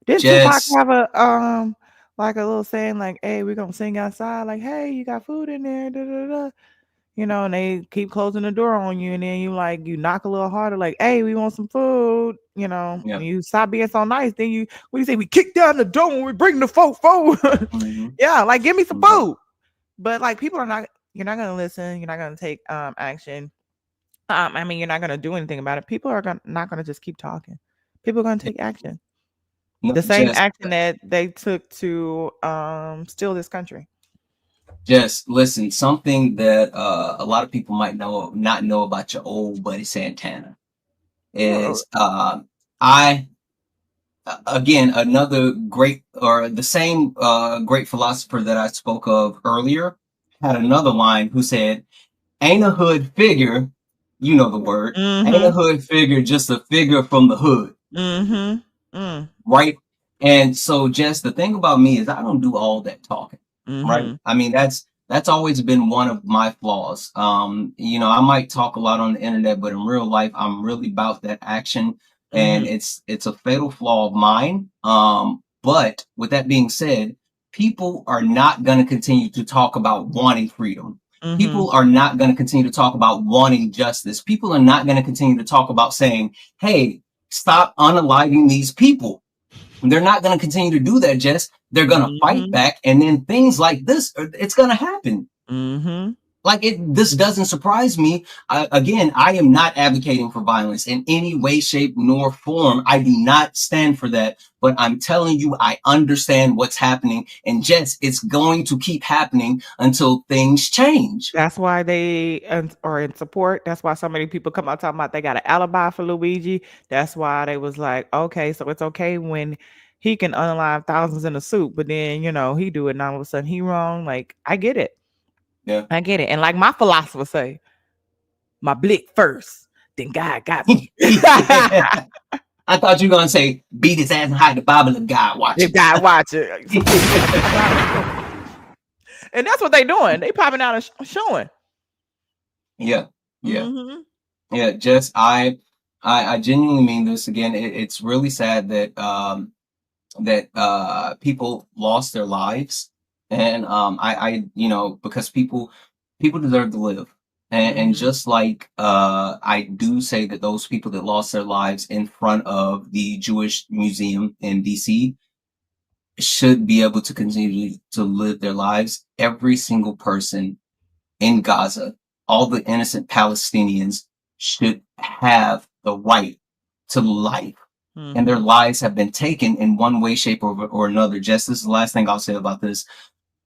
Speaker 1: Did Tupac
Speaker 2: Jess,
Speaker 1: have a like a little saying like, "Hey, we're gonna sing outside," like, "Hey, you got food in there," da, da, da. You know, and they keep closing the door on you, and then you knock a little harder, like, "Hey, we want some food." You know,
Speaker 2: yeah,
Speaker 1: and you stop being so nice. Then what do you say? We kick down the door when we bring the food. Yeah, like give me some food. But like people are not. You're not gonna listen. You're not gonna take action. I mean, you're not gonna do anything about it. People are not gonna just keep talking. People are gonna take action.
Speaker 2: no,
Speaker 1: The same
Speaker 2: Jess,
Speaker 1: action that they took to steal this country.
Speaker 2: Jess, listen, something that a lot of people might not know about your old buddy Santana
Speaker 1: Oh,
Speaker 2: is I again, another great, or the same great philosopher that I spoke of earlier had another line who said, ain't a hood figure, you know the word, ain't a
Speaker 1: mm-hmm.
Speaker 2: hood figure, just a figure from the hood.
Speaker 1: Mm-hmm. Mm.
Speaker 2: Right. And so, Jess, the thing about me is I don't do all that talking. Right.
Speaker 1: Mm-hmm.
Speaker 2: I mean, that's always been one of my flaws. I might talk a lot on the internet, but in real life, I'm really about that action. And
Speaker 1: Mm-hmm.
Speaker 2: it's a fatal flaw of mine. But with that being said, people are not going to continue to talk about wanting freedom.
Speaker 1: Mm-hmm.
Speaker 2: People are not going to continue to talk about wanting justice. People are not going to continue to talk about saying, hey, stop unaliving these people. They're not going to continue to do that, Jess. They're going to fight
Speaker 1: Mm-hmm.
Speaker 2: back, and then things like this, it's going to happen.
Speaker 1: Mm-hmm.
Speaker 2: Like this doesn't surprise me. Again, I am not advocating for violence in any way, shape, nor form. I do not stand for that. But I'm telling you, I understand what's happening. And Jess, it's going to keep happening until things change.
Speaker 1: That's why they are in support. That's why so many people come out talking about they got an alibi for Luigi. That's why they was like, okay, so it's okay when he can unalive thousands in a suit, but then he do it, and all of a sudden he wrong. Like I get it,
Speaker 2: Yeah.
Speaker 1: I get it. And like my philosopher say, my blick first, then God got me.
Speaker 2: I thought you were going to say, beat his ass and hide the Bible if God watching.
Speaker 1: If God watch it. And that's what they doing. They popping out and showing.
Speaker 2: Yeah. Yeah.
Speaker 1: Mm-hmm.
Speaker 2: Yeah. Jess, I genuinely mean this. Again, it's really sad that people lost their lives. And because people deserve to live. And just like I do say that those people that lost their lives in front of the Jewish Museum in DC should be able to continue to live their lives. Every single person in Gaza, all the innocent Palestinians should have the right to life. And their lives have been taken in one way, shape, or another. Just this is the last thing I'll say about this.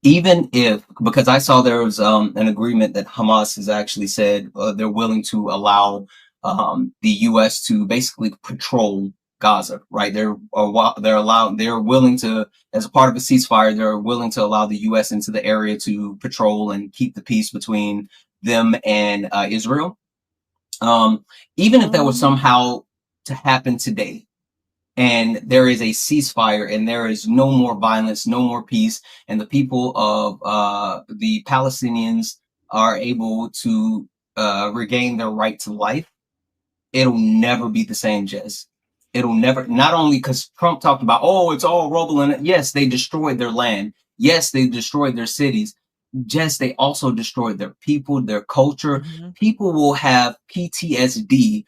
Speaker 2: Even if, because I saw there was an agreement that Hamas has actually said they're willing to allow the U.S. to basically patrol Gaza, right? They're willing to, as a part of a ceasefire, they're willing to allow the U.S. into the area to patrol and keep the peace between them and Israel. Even if that was somehow to happen today, and there is a ceasefire and there is no more violence, no more peace, and the people of the Palestinians are able to regain their right to life, it'll never be the same, Jess. It'll never, not only because Trump talked about, oh, it's all rubble, and yes, they destroyed their land. Yes, they destroyed their cities. Jess, they also destroyed their people, their culture. People will have PTSD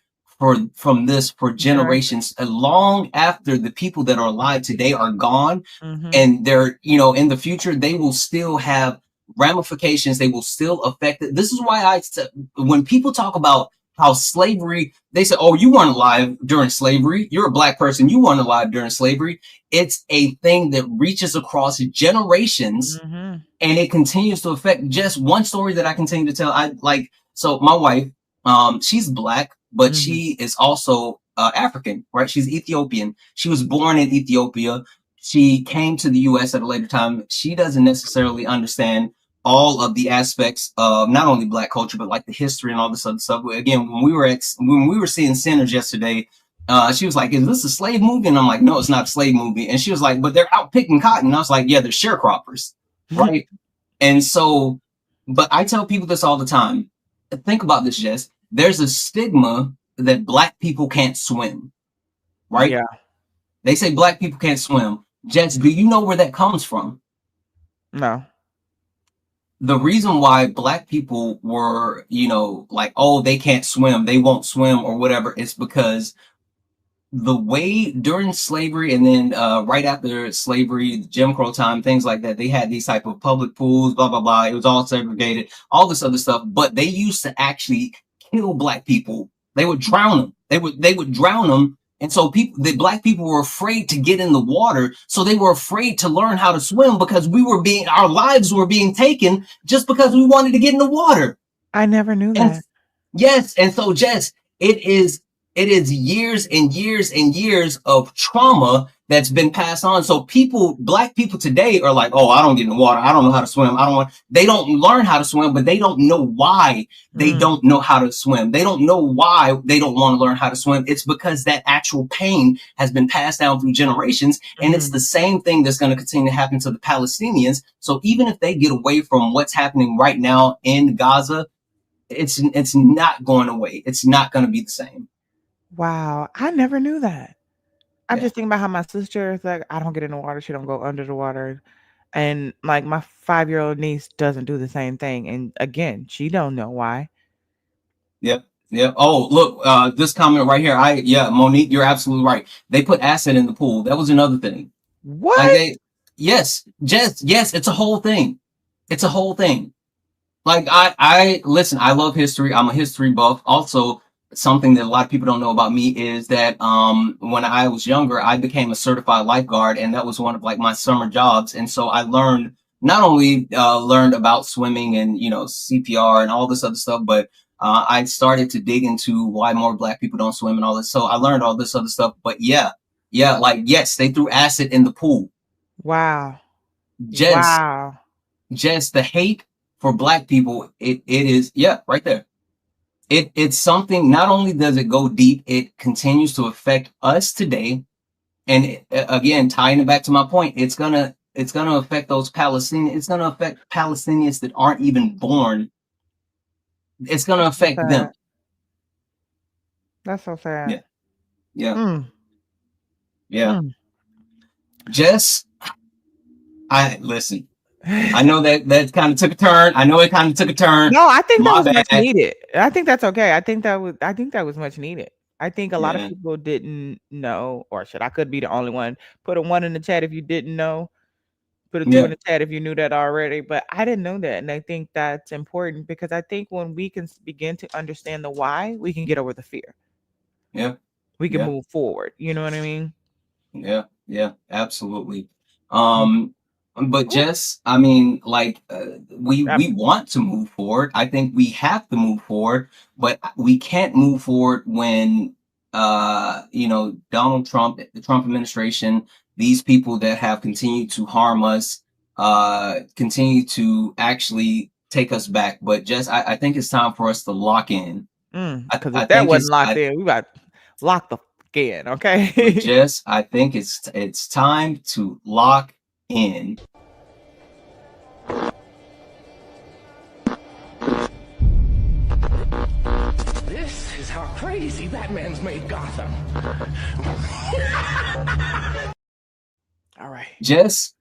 Speaker 2: from this for generations, long after the people that are alive today are gone. And they're, in the future, they will still have ramifications. They will still affect it. This is why when people talk about how slavery, they say, oh, you weren't alive during slavery. You're a black person. You weren't alive during slavery. It's a thing that reaches across generations, and it continues to affect. Just one story that I continue to tell. So my wife, she's black, but she is also African, right? She's Ethiopian. She was born in Ethiopia. She came to the U.S. at a later time. She doesn't necessarily understand all of the aspects of not only Black culture, but like the history and all this other stuff. Again, when we were seeing Sinners yesterday, she was like, "Is this a slave movie?" And I'm like, "No, it's not a slave movie." And she was like, "But they're out picking cotton." And I was like, "Yeah, they're sharecroppers, right?" And so, but I tell people this all the time. Think about this, Jess. There's a stigma that Black people can't swim, right?
Speaker 1: Yeah.
Speaker 2: They say Black people can't swim. Jess, do you know where that comes from?
Speaker 1: No.
Speaker 2: The reason why Black people were, like, oh, they can't swim, they won't swim or whatever, is because the way during slavery and then right after slavery, Jim Crow time, things like that, they had these type of public pools, blah, blah, blah. It was all segregated, all this other stuff. But they used to actually kill Black people. They would drown them. They would drown them. And so the Black people were afraid to get in the water. So they were afraid to learn how to swim because our lives were being taken just because we wanted to get in the water.
Speaker 1: I never knew that.
Speaker 2: Yes. And so, Jess, it is years and years and years of trauma that's been passed on. So Black people today are like, oh, I don't get in the water. I don't know how to swim. They don't learn how to swim, but they don't know why they don't know how to swim. They don't know why they don't want to learn how to swim. It's because that actual pain has been passed down through generations. And it's the same thing that's going to continue to happen to the Palestinians. So even if they get away from what's happening right now in Gaza, it's not going away. It's not going to be the same.
Speaker 1: Wow. I never knew that. I'm just thinking about how my sister is like, I don't get in the water. She don't go under the water. And like my 5-year-old niece doesn't do the same thing. And again, she don't know why.
Speaker 2: Yep. Oh, look, this comment right here. Monique, you're absolutely right. They put acid in the pool. That was another thing.
Speaker 1: What?
Speaker 2: Yes, Jess, yes, it's a whole thing. It's a whole thing. Like listen, I love history. I'm a history buff. Also, something that a lot of people don't know about me is that when I was younger, I became a certified lifeguard, and that was one of like my summer jobs. And so I not only learned about swimming and CPR and all this other stuff, but I started to dig into why more Black people don't swim and all this. So I learned all this other stuff. But yes, they threw acid in the pool.
Speaker 1: Wow.
Speaker 2: Just the hate for Black people, it is right there. It's something. Not only does it go deep, it continues to affect us today. And again, tying it back to my point, it's gonna affect those Palestinians. It's gonna affect Palestinians that aren't even born. It's gonna affect them.
Speaker 1: That's so sad.
Speaker 2: Yeah. Jess, listen. I know that kind of took a turn.
Speaker 1: No, I think that was much needed. I think that's okay. I think that was much needed. I think a lot of people didn't know, or I could be the only one. Put a 1 in the chat if you didn't know. Put a 2 in the chat if you knew that already. But I didn't know that, and I think that's important because I think when we can begin to understand the why, we can get over the fear.
Speaker 2: Yeah,
Speaker 1: we can move forward. You know what I mean?
Speaker 2: Yeah, absolutely. But Jess, I mean, like we want to move forward. I think we have to move forward, but we can't move forward when Donald Trump, the Trump administration, these people that have continued to harm us, continue to actually take us back. But Jess, I think it's time for us to lock in.
Speaker 1: Because if that wasn't locked in, we got locked the in. Okay.
Speaker 2: Jess, I think it's time to lock in.
Speaker 6: This is how crazy Batman's made Gotham.
Speaker 1: All right.
Speaker 2: Jess,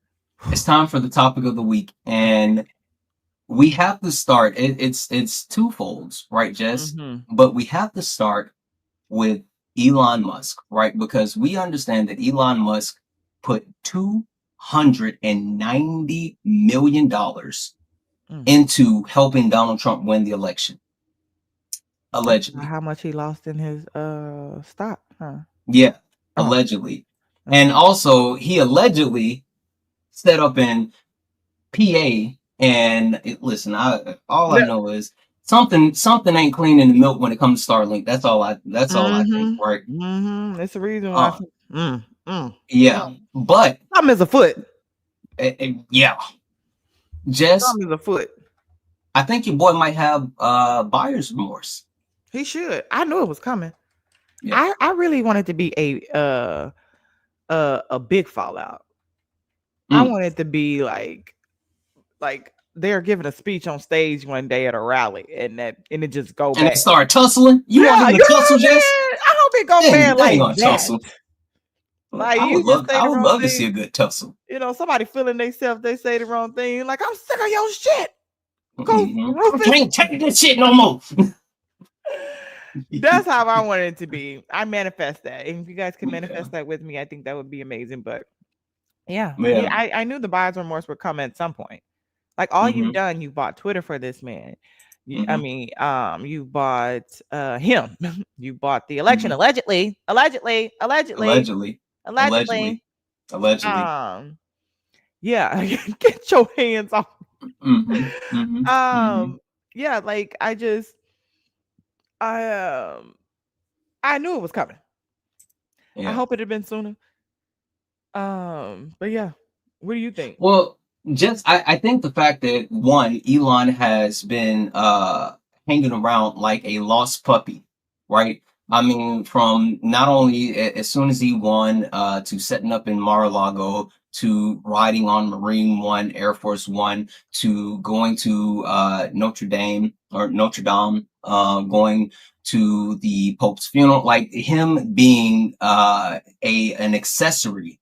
Speaker 2: it's time for the topic of the week. And we have to start. It's twofold, right, Jess? But we have to start with Elon Musk, right? Because we understand that Elon Musk put $290 million into helping Donald Trump win the election. Allegedly.
Speaker 1: How much he lost in his stock, huh?
Speaker 2: Yeah, allegedly. And also he allegedly set up in PA and listen, all I know is something ain't clean in the milk when it comes to Starlink. That's all I think, right?
Speaker 1: That's the reason why.
Speaker 2: But
Speaker 1: something is afoot.
Speaker 2: Yeah. Jess,
Speaker 1: something is afoot.
Speaker 2: I think your boy might have buyer's remorse.
Speaker 1: He should. I knew it was coming.
Speaker 2: Yeah.
Speaker 1: I really wanted to be a big fallout. I
Speaker 2: Mm.
Speaker 1: wanted to be like they're giving a speech on stage one day at a rally, and it just go
Speaker 2: And they
Speaker 1: bad.
Speaker 2: start tussling. You want
Speaker 1: Yeah,
Speaker 2: them
Speaker 1: you
Speaker 2: to
Speaker 1: know what
Speaker 2: tussle,
Speaker 1: I'm
Speaker 2: Jess?
Speaker 1: saying? I hope it go bad
Speaker 2: They ain't
Speaker 1: like
Speaker 2: gonna
Speaker 1: that.
Speaker 2: tussle.
Speaker 1: Like
Speaker 2: I
Speaker 1: you
Speaker 2: would
Speaker 1: just say the wrong
Speaker 2: love to see a
Speaker 1: thing.
Speaker 2: good tussle.
Speaker 1: You know, somebody feeling themselves, they say the wrong thing. Like, I'm sick of your shit. Go
Speaker 2: Mhm. I
Speaker 1: Rufus.
Speaker 2: can't take this shit no more.
Speaker 1: That's how I want it to be. I manifest that. And if you guys can
Speaker 2: Yeah.
Speaker 1: manifest that with me, I think that would be amazing. But yeah,
Speaker 2: Yeah.
Speaker 1: I knew the buyer's remorse would come at some point. Like all you've
Speaker 2: Mhm.
Speaker 1: done, you bought Twitter for this man. I
Speaker 2: Mhm.
Speaker 1: mean, you bought him. You bought the election
Speaker 2: Mhm.
Speaker 1: allegedly.
Speaker 2: Allegedly.
Speaker 1: Allegedly.
Speaker 2: Allegedly.
Speaker 1: Yeah, get your hands off.
Speaker 2: Mhm. Mhm. Mhm.
Speaker 1: Yeah, like I I knew it was coming. I
Speaker 2: Yeah.
Speaker 1: hope it had been sooner. But yeah, what do you think?
Speaker 2: Well, just I think the fact that one, Elon has been hanging around like a lost puppy, right? I mean, from not only as soon as he won to setting up in Mar-a-Lago to riding on Marine One, Air Force One, to going to Notre Dame, going to the Pope's funeral, like him being an accessory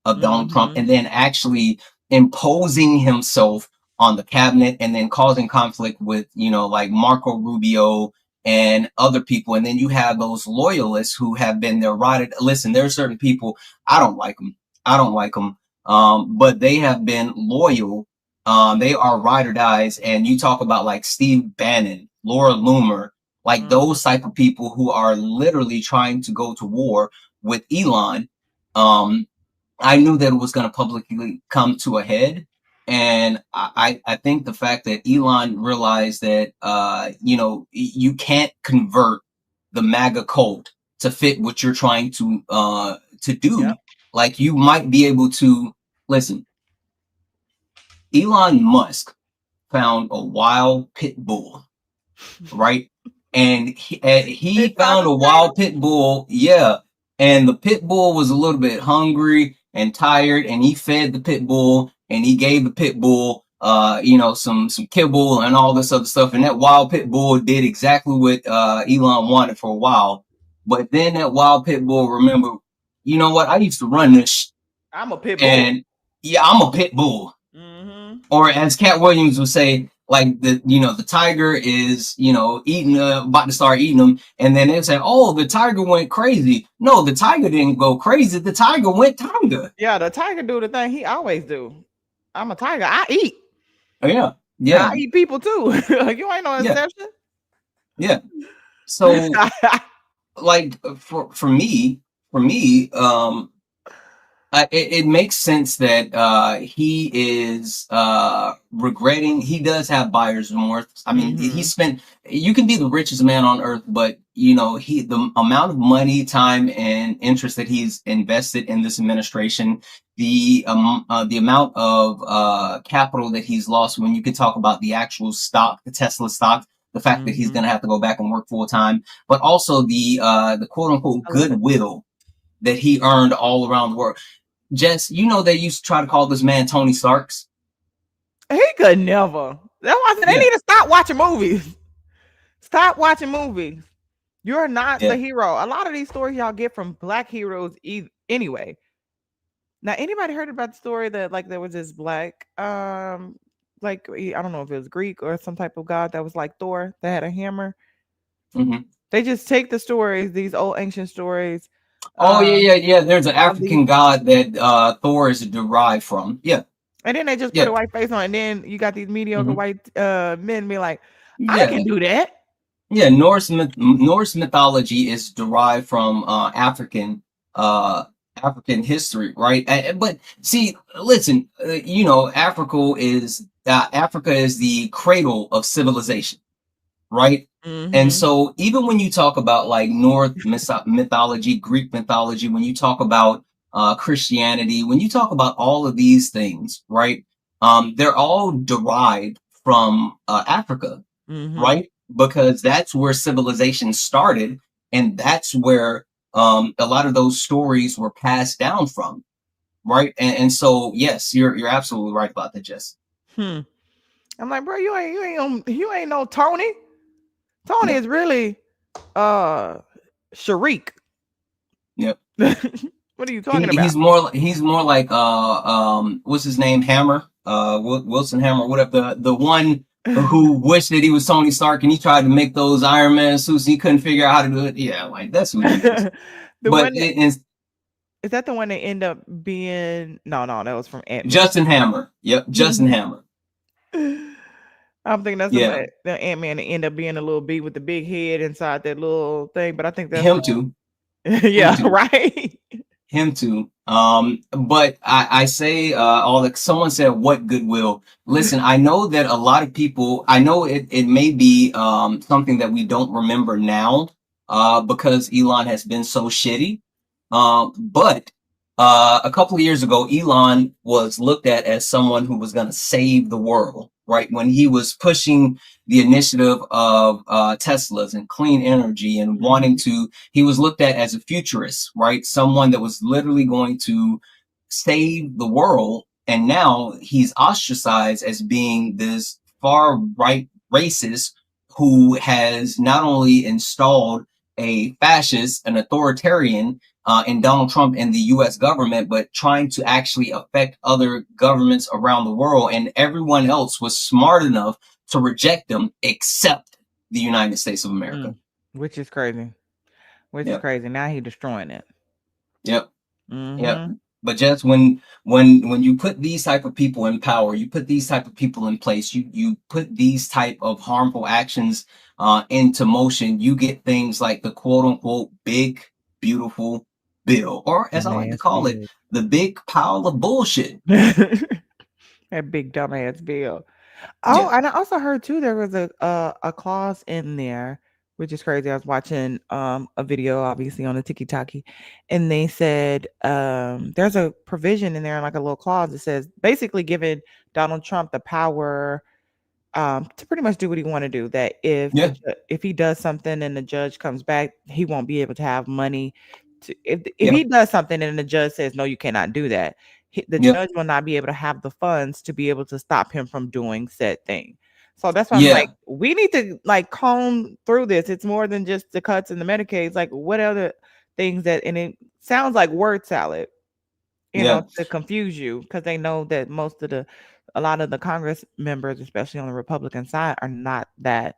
Speaker 2: of Donald Trump,
Speaker 1: Mm-hmm.
Speaker 2: and then actually imposing himself on the cabinet and then causing conflict with, like Marco Rubio and other people. And then you have those loyalists who have been there rotted. Listen, there are certain people, I don't like them. I don't like them. But they have been loyal. They are ride or dies. And you talk about like Steve Bannon, Laura Loomer, like those type of people who are literally trying to go to war with Elon. I knew that it was going to publicly come to a head. And I think the fact that Elon realized that, you can't convert the MAGA cult to fit what you're trying to do.
Speaker 1: Yep.
Speaker 2: Like you might be able to listen. Elon Musk found a wild pit bull, right? And he
Speaker 1: Inside
Speaker 2: found
Speaker 1: the
Speaker 2: a
Speaker 1: stadium?
Speaker 2: wild pit bull, yeah. And the pit bull was a little bit hungry and tired, and he fed the pit bull, and he gave the pit bull, some kibble and all this other stuff. And that wild pit bull did exactly what Elon wanted for a while. But then that wild pit bull remembered, you know what? I used to run this,
Speaker 1: I'm a pit bull.
Speaker 2: and yeah, I'm a pit bull.
Speaker 1: Mm-hmm.
Speaker 2: Or as Cat Williams would say, like the tiger is, eating, about to start eating them. And then they say, oh, the tiger went crazy. No, the tiger didn't go crazy. The tiger went tiger.
Speaker 1: Yeah, the tiger do the thing he always do. I'm a tiger. I eat.
Speaker 2: Oh, yeah.
Speaker 1: I
Speaker 2: Yeah.
Speaker 1: eat people too. You ain't no
Speaker 2: Yeah.
Speaker 1: exception.
Speaker 2: Yeah. So like for me, it makes sense that he is regretting. He does have buyer's remorse. I mean, he spent. You can be the richest man on earth, but the amount of money, time, and interest that he's invested in this administration, the amount of capital that he's lost. When you can talk about the actual stock, the Tesla stock, the fact that he's going to have to go back and work full time, but also the quote unquote goodwill that he earned all around the world. Jess, they used to try to call this man Tony Starks.
Speaker 1: He could never. That's why I said they need to stop watching movies. Stop watching movies. You're not the hero. A lot of these stories y'all get from black heroes anyway. Now, anybody heard about the story that like there was this black like I don't know if it was Greek or some type of god that was like Thor that had a hammer.
Speaker 2: Mm-hmm.
Speaker 1: They just take the stories, these old ancient stories.
Speaker 2: Oh yeah. There's an African god that Thor is derived from. Yeah.
Speaker 1: And then they just put a white face on, and then you got these mediocre white men be like, "I can do that."
Speaker 2: Yeah, Norse mythology is derived from African history, right? But see, listen, Africa is the cradle of civilization, right? And so even when you talk about like North mythology, Greek mythology, when you talk about Christianity, when you talk about all of these things, right? They're all derived from Africa,
Speaker 1: Mm-hmm.
Speaker 2: right? Because that's where civilization started, and that's where a lot of those stories were passed down from, right? And so, yes, you're absolutely right about that, Jess.
Speaker 1: I'm like, bro, you ain't no Tony. Tony
Speaker 2: Yep.
Speaker 1: is really Sharik.
Speaker 2: Yep.
Speaker 1: What are you talking about?
Speaker 2: He's more like what's his name, Hammer, Wilson Hammer, whatever, the one who wished that he was Tony Stark, and he tried to make those Iron Man suits and he couldn't figure out how to do it. Yeah, like that's who he is.
Speaker 1: The
Speaker 2: But
Speaker 1: one that, is that the one that ended up being no, that was from Ant-Man.
Speaker 2: Justin Hammer. Yep, Justin Hammer.
Speaker 1: I'm thinking that's
Speaker 2: Yeah,
Speaker 1: the Ant-Man that ended up being a little bee with the big head inside that little thing, but I think that's
Speaker 2: him too.
Speaker 1: yeah,
Speaker 2: Him too.
Speaker 1: right.
Speaker 2: Him too. But I say all that someone said, what goodwill? Listen, I know that a lot of people, I know it may be something that we don't remember now because Elon has been so shitty. But a couple of years ago, Elon was looked at as someone who was going to save the world, right? When he was pushing the initiative of Teslas and clean energy and wanting to, he was looked at as a futurist, right? Someone that was literally going to save the world. And now he's ostracized as being this far right racist who has not only installed a fascist, an authoritarian, in Donald Trump and the U.S. government, but trying to actually affect other governments around the world. And everyone else was smart enough to reject them except the United States of America.
Speaker 1: Which is crazy. Is crazy. Now he's destroying it.
Speaker 2: Yep. Yep. But just when you put these type of people in power, you put these type of people in place, you put these type of harmful actions into motion, you get things like the quote unquote big, beautiful bill, or as I like to call it, the big pile of bullshit.
Speaker 1: That big dumbass bill. Oh,
Speaker 2: Yeah.
Speaker 1: and I also heard too there was a clause in there, which is crazy. I was watching a video, obviously on the TikTok, and they said there's a provision in there, like a little clause that says basically giving Donald Trump the power to pretty much do what he want to do. That if he does something and the judge comes back, he won't be able to have money. If he does something and the judge says no, you cannot do that, the judge will not be able to have the funds to be able to stop him from doing said thing. So that's why I'm like, we need to like comb through this. It's more than just the cuts and the Medicaid. Like what other things that, and it sounds like word salad, you know, to confuse you, because they know that a lot of the Congress members, especially on the Republican side, are not that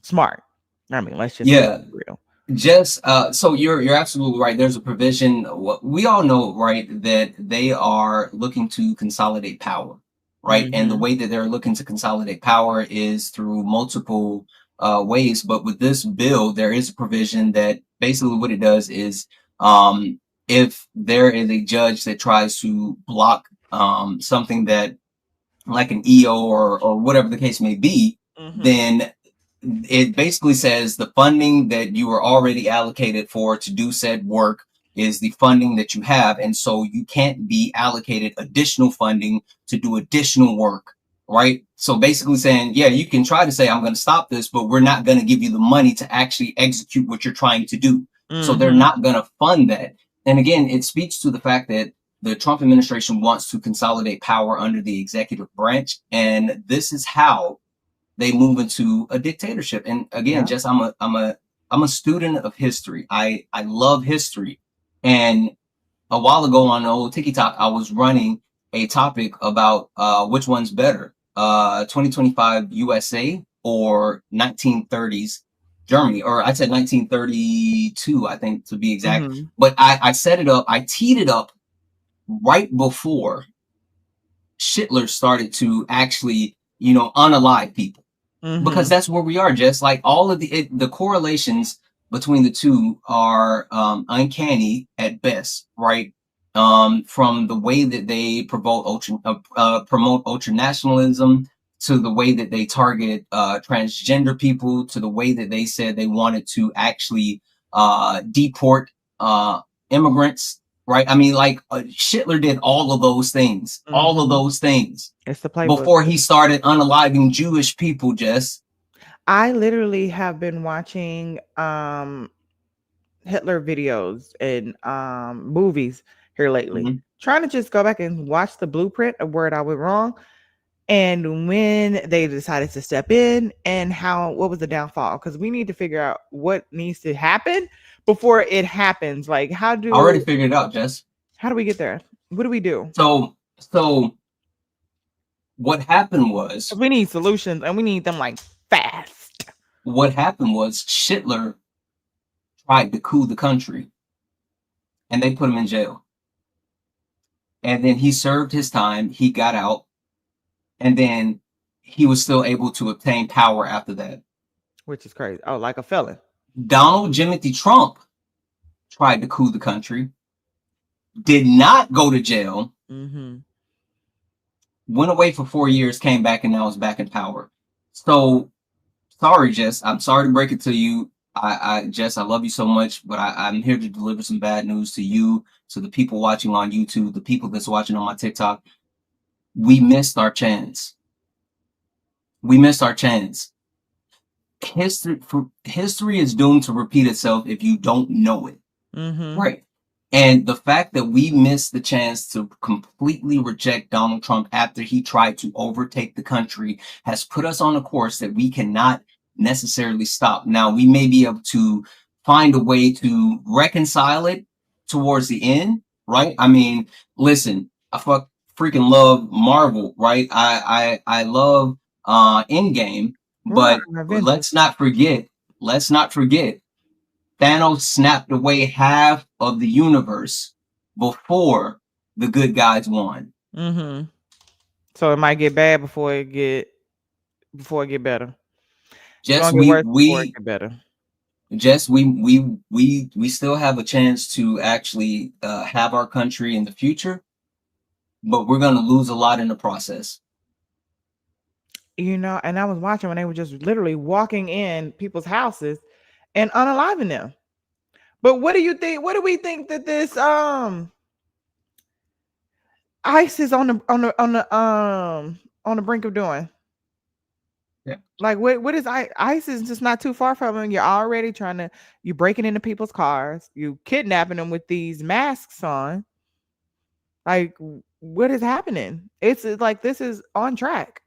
Speaker 1: smart. I mean, let's just be real.
Speaker 2: Just so you're absolutely right. There's a provision. We all know, right, that they are looking to consolidate power, right? And the way that they're looking to consolidate power is through multiple ways. But with this bill, there is a provision that basically what it does is if there is a judge that tries to block something that like an EO or whatever the case may be, then it basically says the funding that you are already allocated for to do said work is the funding that you have. And so you can't be allocated additional funding to do additional work, right? So basically saying, yeah, you can try to say, I'm going to stop this, but we're not going to give you the money to actually execute what you're trying to do. So they're not going to fund that. And again, it speaks to the fact that the Trump administration wants to consolidate power under the executive branch. And this is how they move into a dictatorship. And again, Jess, I'm a student of history. I love history. And a while ago on old TikTok, I was running a topic about which one's better, 2025 USA or 1930s Germany, or I said 1932, I think to be exact. But I set it up, I teed it up right before Hitler started to actually, unalive people. Because that's where we are, Jess. Like all of the correlations between the two are uncanny at best, right? From the way that they promote ultra nationalism, to the way that they target transgender people, to the way that they said they wanted to actually deport immigrants, right? I mean, like Hitler did all of those things, all of
Speaker 1: Mhm.
Speaker 2: those things
Speaker 1: It's the playbook.
Speaker 2: before he started unaliving Jewish people. Just
Speaker 1: I literally have been watching Hitler videos and movies here lately,
Speaker 2: Mhm.
Speaker 1: trying to just go back and watch the blueprint of where I went wrong and when they decided to step in and what was the downfall, because we need to figure out what needs to happen before it happens. Like
Speaker 2: I already figured it out, Jess.
Speaker 1: how do we get there? What do we do?
Speaker 2: So what happened
Speaker 1: 'Cause
Speaker 2: was
Speaker 1: we need solutions and we need them like fast.
Speaker 2: Hitler tried to coup the country, and they put him in jail. And then he served his time. He got out, and then he was still able to obtain power after that.
Speaker 1: Which is crazy. Oh, like a felon.
Speaker 2: Donald Jimothy Trump tried to coup the country, did not go to jail,
Speaker 1: Mm-hmm.
Speaker 2: went away for 4 years, came back, and now is back in power. So sorry, Jess. I'm sorry to break it to you. Jess, I love you so much, but I'm here to deliver some bad news to you, to the people watching on YouTube, the people that's watching on my TikTok. We missed our chance. We missed our chance. History is doomed to repeat itself if you don't know it.
Speaker 1: Mm-hmm.
Speaker 2: Right. And the fact that we missed the chance to completely reject Donald Trump after he tried to overtake the country has put us on a course that we cannot necessarily stop. Now, we may be able to find a way to reconcile it towards the end, right? I mean, listen, freaking love Marvel, right? I love Endgame,
Speaker 1: What about
Speaker 2: but
Speaker 1: Avengers?
Speaker 2: let's not forget Thanos snapped away half of the universe before the good guys won.
Speaker 1: Mm-hmm. So it might get bad before it get better. It's
Speaker 2: Just
Speaker 1: gonna get
Speaker 2: we
Speaker 1: worse before it
Speaker 2: we
Speaker 1: get better.
Speaker 2: just we still have a chance to actually have our country in the future, but we're gonna lose a lot in the process.
Speaker 1: You know, and I was watching when they were just literally walking in people's houses and unaliving them. But what do you think? What do we think that this ICE is on the brink of doing?
Speaker 2: Yeah.
Speaker 1: Like what is ICE is just not too far from them. You're already you breaking into people's cars, you kidnapping them with these masks on. Like what is happening? It's like this is on track.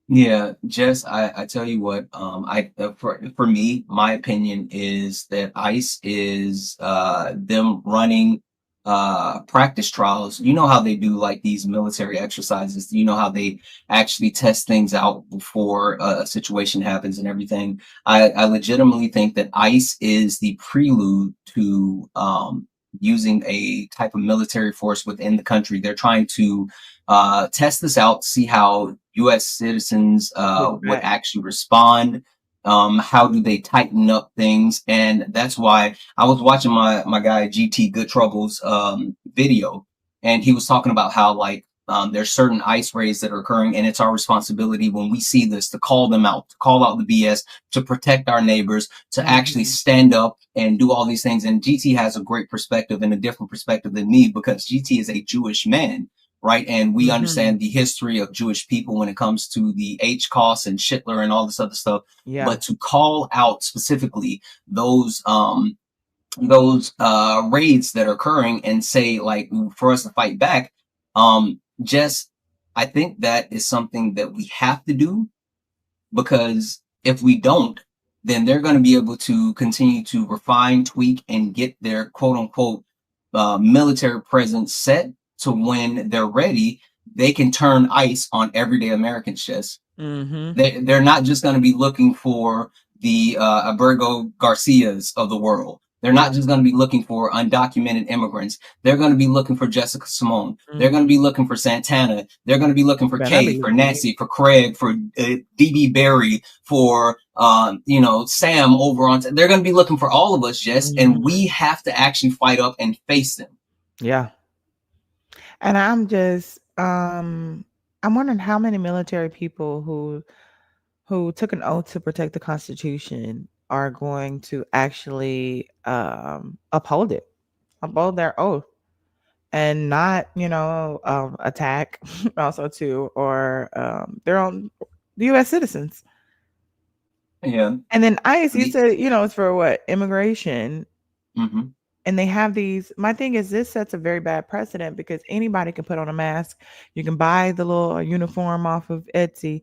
Speaker 2: Yeah, Jess, I tell you what, for me, my opinion is that ICE is them running practice trials. You know how they do like these military exercises. You know how they actually test things out before a situation happens and everything. I legitimately think that ICE is the prelude to using a type of military force within the country. They're trying to test this out, see how U.S. citizens
Speaker 1: Get
Speaker 2: would
Speaker 1: back.
Speaker 2: actually respond. How do they tighten up things? And that's why I was watching my guy GT Good Trouble's video, and he was talking about how like there's certain ICE raids that are occurring, and it's our responsibility when we see this to call them out, to call out the BS, to protect our neighbors, to actually
Speaker 1: Mhm.
Speaker 2: stand up and do all these things. And GT has a great perspective and a different perspective than me because GT is a Jewish man, right? And we
Speaker 1: Mhm.
Speaker 2: understand the history of Jewish people when it comes to the H-Costs and Schindler and all this other stuff.
Speaker 1: Yeah.
Speaker 2: But to call out specifically those raids that are occurring and say like for us to fight back, just I think that is something that we have to do because if we don't, then they're going to be able to continue to refine, tweak, and get their quote unquote military presence set to when they're ready, they can turn ice on everyday Americans. Just
Speaker 1: Mhm.
Speaker 2: they're not just going to be looking for the Abergo Garcias of the world. They're
Speaker 1: Yeah.
Speaker 2: not just going to be looking for undocumented immigrants. They're going to be looking for Jessica Cymone. They're
Speaker 1: Mhm.
Speaker 2: going to be looking for Santana. They're going to be looking for
Speaker 1: Better not be
Speaker 2: Kay, for
Speaker 1: looking at me.
Speaker 2: Nancy, for Craig, for DB Berry, for Sam over on. They're going to be looking for all of us, Jess, and
Speaker 1: Mhm.
Speaker 2: we have to actually fight up and face them.
Speaker 1: Yeah. And I'm wondering how many military people who took an oath to protect the Constitution are going to actually uphold their oath. and not, attack also too, or their own U.S. citizens.
Speaker 2: Yeah.
Speaker 1: And then ICE, you
Speaker 2: The,
Speaker 1: said, it's for what? Immigration.
Speaker 2: hmm
Speaker 1: And they have these. My thing is, this sets a very bad precedent because anybody can put on a mask. You can buy the little uniform off of Etsy,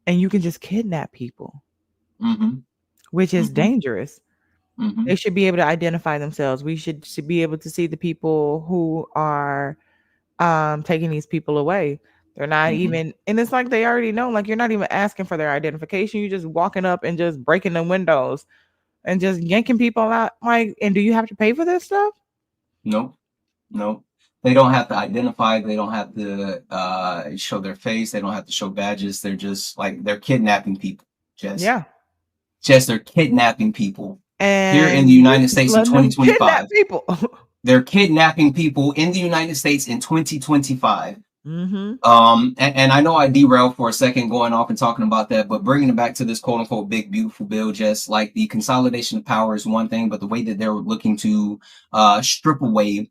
Speaker 1: and you can just kidnap people,
Speaker 2: hmm
Speaker 1: which is
Speaker 2: hmm
Speaker 1: dangerous.
Speaker 2: hmm
Speaker 1: They should be able to identify themselves. We should be able to see the people who are taking these people away. They're not
Speaker 2: hmm
Speaker 1: even, and it's like they already know. Like, you're not even asking for their identification. You're just walking up and just breaking the windows and just yanking people out. Like, and do you have to pay for this stuff?
Speaker 2: Nope. Nope. They don't have to identify. They don't have to show their face. They don't have to show badges. They're just like they're kidnapping people. Just,
Speaker 1: Yeah.
Speaker 2: just they're kidnapping people here in
Speaker 1: And
Speaker 2: the
Speaker 1: you
Speaker 2: United
Speaker 1: just
Speaker 2: States in
Speaker 1: letting them kidnap
Speaker 2: 2025.
Speaker 1: people.
Speaker 2: They're kidnapping people in the United States in 2025.
Speaker 1: Mm-hmm.
Speaker 2: And I know I derailed for a second going off and talking about that, but bringing it back to this quote unquote big beautiful bill, just like the consolidation of power is one thing, but the way that they're looking to strip away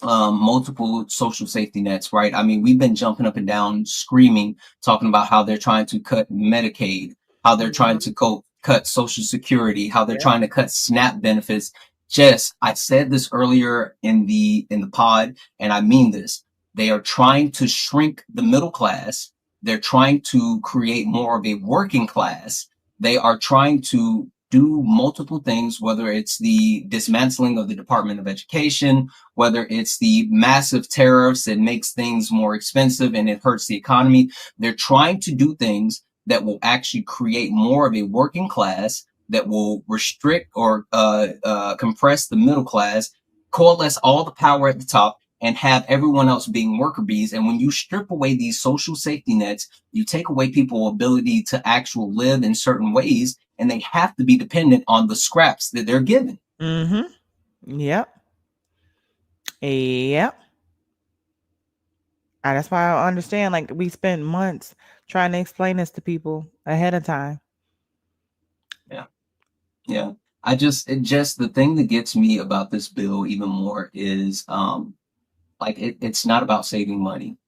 Speaker 2: multiple social safety nets, right? I mean, we've been jumping up and down, screaming, talking about how they're trying to cut Medicaid, how they're trying
Speaker 1: Mm-hmm.
Speaker 2: to cut Social Security, how they're
Speaker 1: Yeah.
Speaker 2: trying to cut SNAP benefits. Jess, I said this earlier in the pod, and I mean this. They are trying to shrink the middle class. They're trying to create more of a working class. They are trying to do multiple things, whether it's the dismantling of the Department of Education, whether it's the massive tariffs that makes things more expensive and it hurts the economy. They're trying to do things that will actually create more of a working class, that will restrict or compress the middle class, coalesce all the power at the top, and have everyone else being worker bees. And when you strip away these social safety nets, you take away people's ability to actually live in certain ways, and they have to be dependent on the scraps that they're given.
Speaker 1: Mm-hmm. Yep. Yep. And that's why I understand. Like, we spent months trying to explain this to people ahead of time.
Speaker 2: Yeah. Yeah. It just the thing that gets me about this bill even more is like it's not about saving money,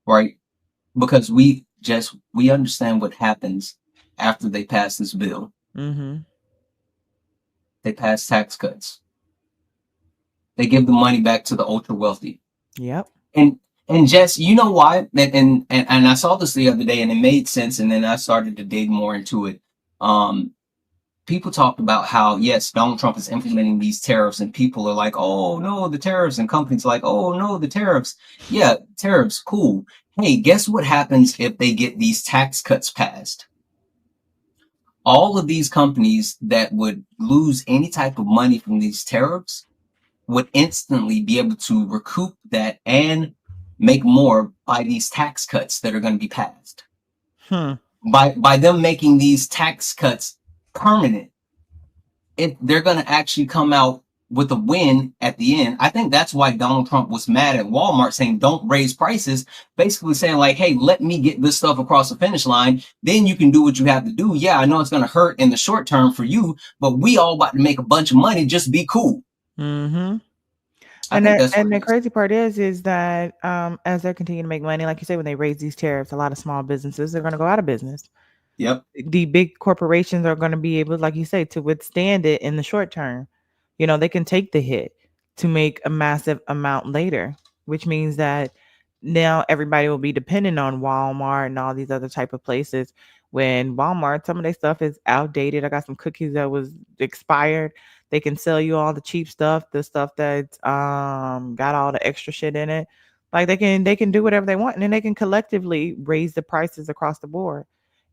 Speaker 2: right? Because we understand what happens after they pass this bill.
Speaker 1: Mm-hmm.
Speaker 2: They pass tax cuts. They give the money back to the ultra wealthy.
Speaker 1: Yep.
Speaker 2: And Jess, you know why? And I saw this the other day and it made sense, and then I started to dig more into it. People talked about how, yes, Donald Trump is implementing these tariffs, and people are like, oh no, the tariffs, and companies are like, oh no, the tariffs. Yeah, tariffs, cool. Hey, guess what happens if they get these tax cuts passed? All of these companies that would lose any type of money from these tariffs would instantly be able to recoup that and make more by these tax cuts that are going to be passed.
Speaker 1: Hmm.
Speaker 2: By them making these tax cuts permanent, they're going to actually come out with a win at the end. I think that's why Donald Trump was mad at Walmart saying, don't raise prices, basically saying like, hey, let me get this stuff across the finish line. Then you can do what you have to do. Yeah, I know it's going to hurt in the short term for you, but we all about to make a bunch of money. Just be cool.
Speaker 1: Mm-hmm.
Speaker 2: I think that's what
Speaker 1: And
Speaker 2: it
Speaker 1: the
Speaker 2: is.
Speaker 1: crazy part is that as they're continuing to make money, like you say, when they raise these tariffs, a lot of small businesses are going to go out of business.
Speaker 2: Yep.
Speaker 1: The big corporations are going to be able, like you say, to withstand it in the short term. They can take the hit to make a massive amount later, which means that now everybody will be dependent on Walmart and all these other type of places. When Walmart, some of their stuff is outdated. I got some cookies that was expired. They can sell you all the cheap stuff, the stuff that's got all the extra shit in it. Like, they can do whatever they want, and then they can collectively raise the prices across the board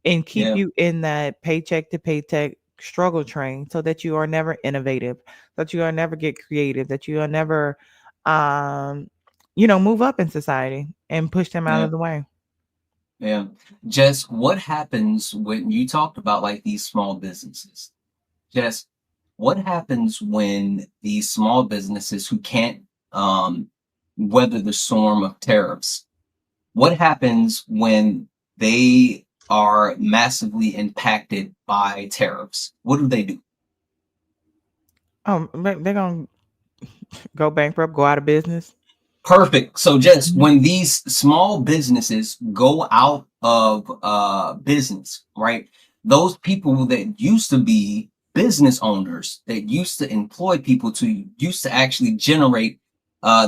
Speaker 1: and keep
Speaker 2: Yeah.
Speaker 1: you in that paycheck to paycheck struggle train, so that you are never innovative, that you are never get creative, that you are never um move up in society and push them out
Speaker 2: Yeah.
Speaker 1: of the way.
Speaker 2: Yeah. Jess, what happens when you talked about like these small businesses? Jess, what happens when these small businesses who can't weather the storm of tariffs? What happens when they are massively impacted by tariffs? What do they do?
Speaker 1: They're gonna Go bankrupt, go out of business.
Speaker 2: Perfect. So just
Speaker 1: Mhm.
Speaker 2: when these small businesses go out of business, right? Those people that used to be business owners, that used to employ people, to used to actually generate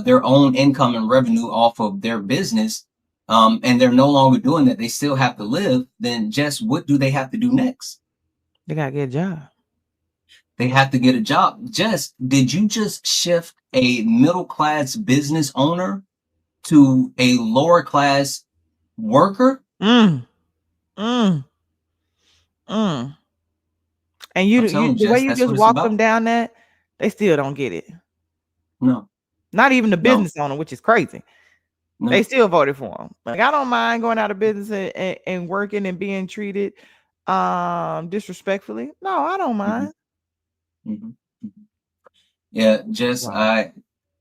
Speaker 2: their own income and revenue off of their business, and they're no longer doing that. They still have to live. Then just what do they have to do next?
Speaker 1: They gotta get a job.
Speaker 2: They have to get a job. Just did you just shift a middle class business owner to a lower class worker?
Speaker 1: Mm, mm, mm. And
Speaker 2: I'm
Speaker 1: you
Speaker 2: telling you,
Speaker 1: the way
Speaker 2: Jess,
Speaker 1: you
Speaker 2: that's
Speaker 1: just
Speaker 2: what it's
Speaker 1: walk them
Speaker 2: about.
Speaker 1: down that, they still don't get it.
Speaker 2: No,
Speaker 1: Not even the
Speaker 2: no,
Speaker 1: business owner, which is crazy. They
Speaker 2: no.
Speaker 1: still voted for him. Like, I don't mind going out of business and working and being treated disrespectfully. No, I don't
Speaker 2: hmm
Speaker 1: mind.
Speaker 2: hmm Yeah, Jess,
Speaker 1: Wow.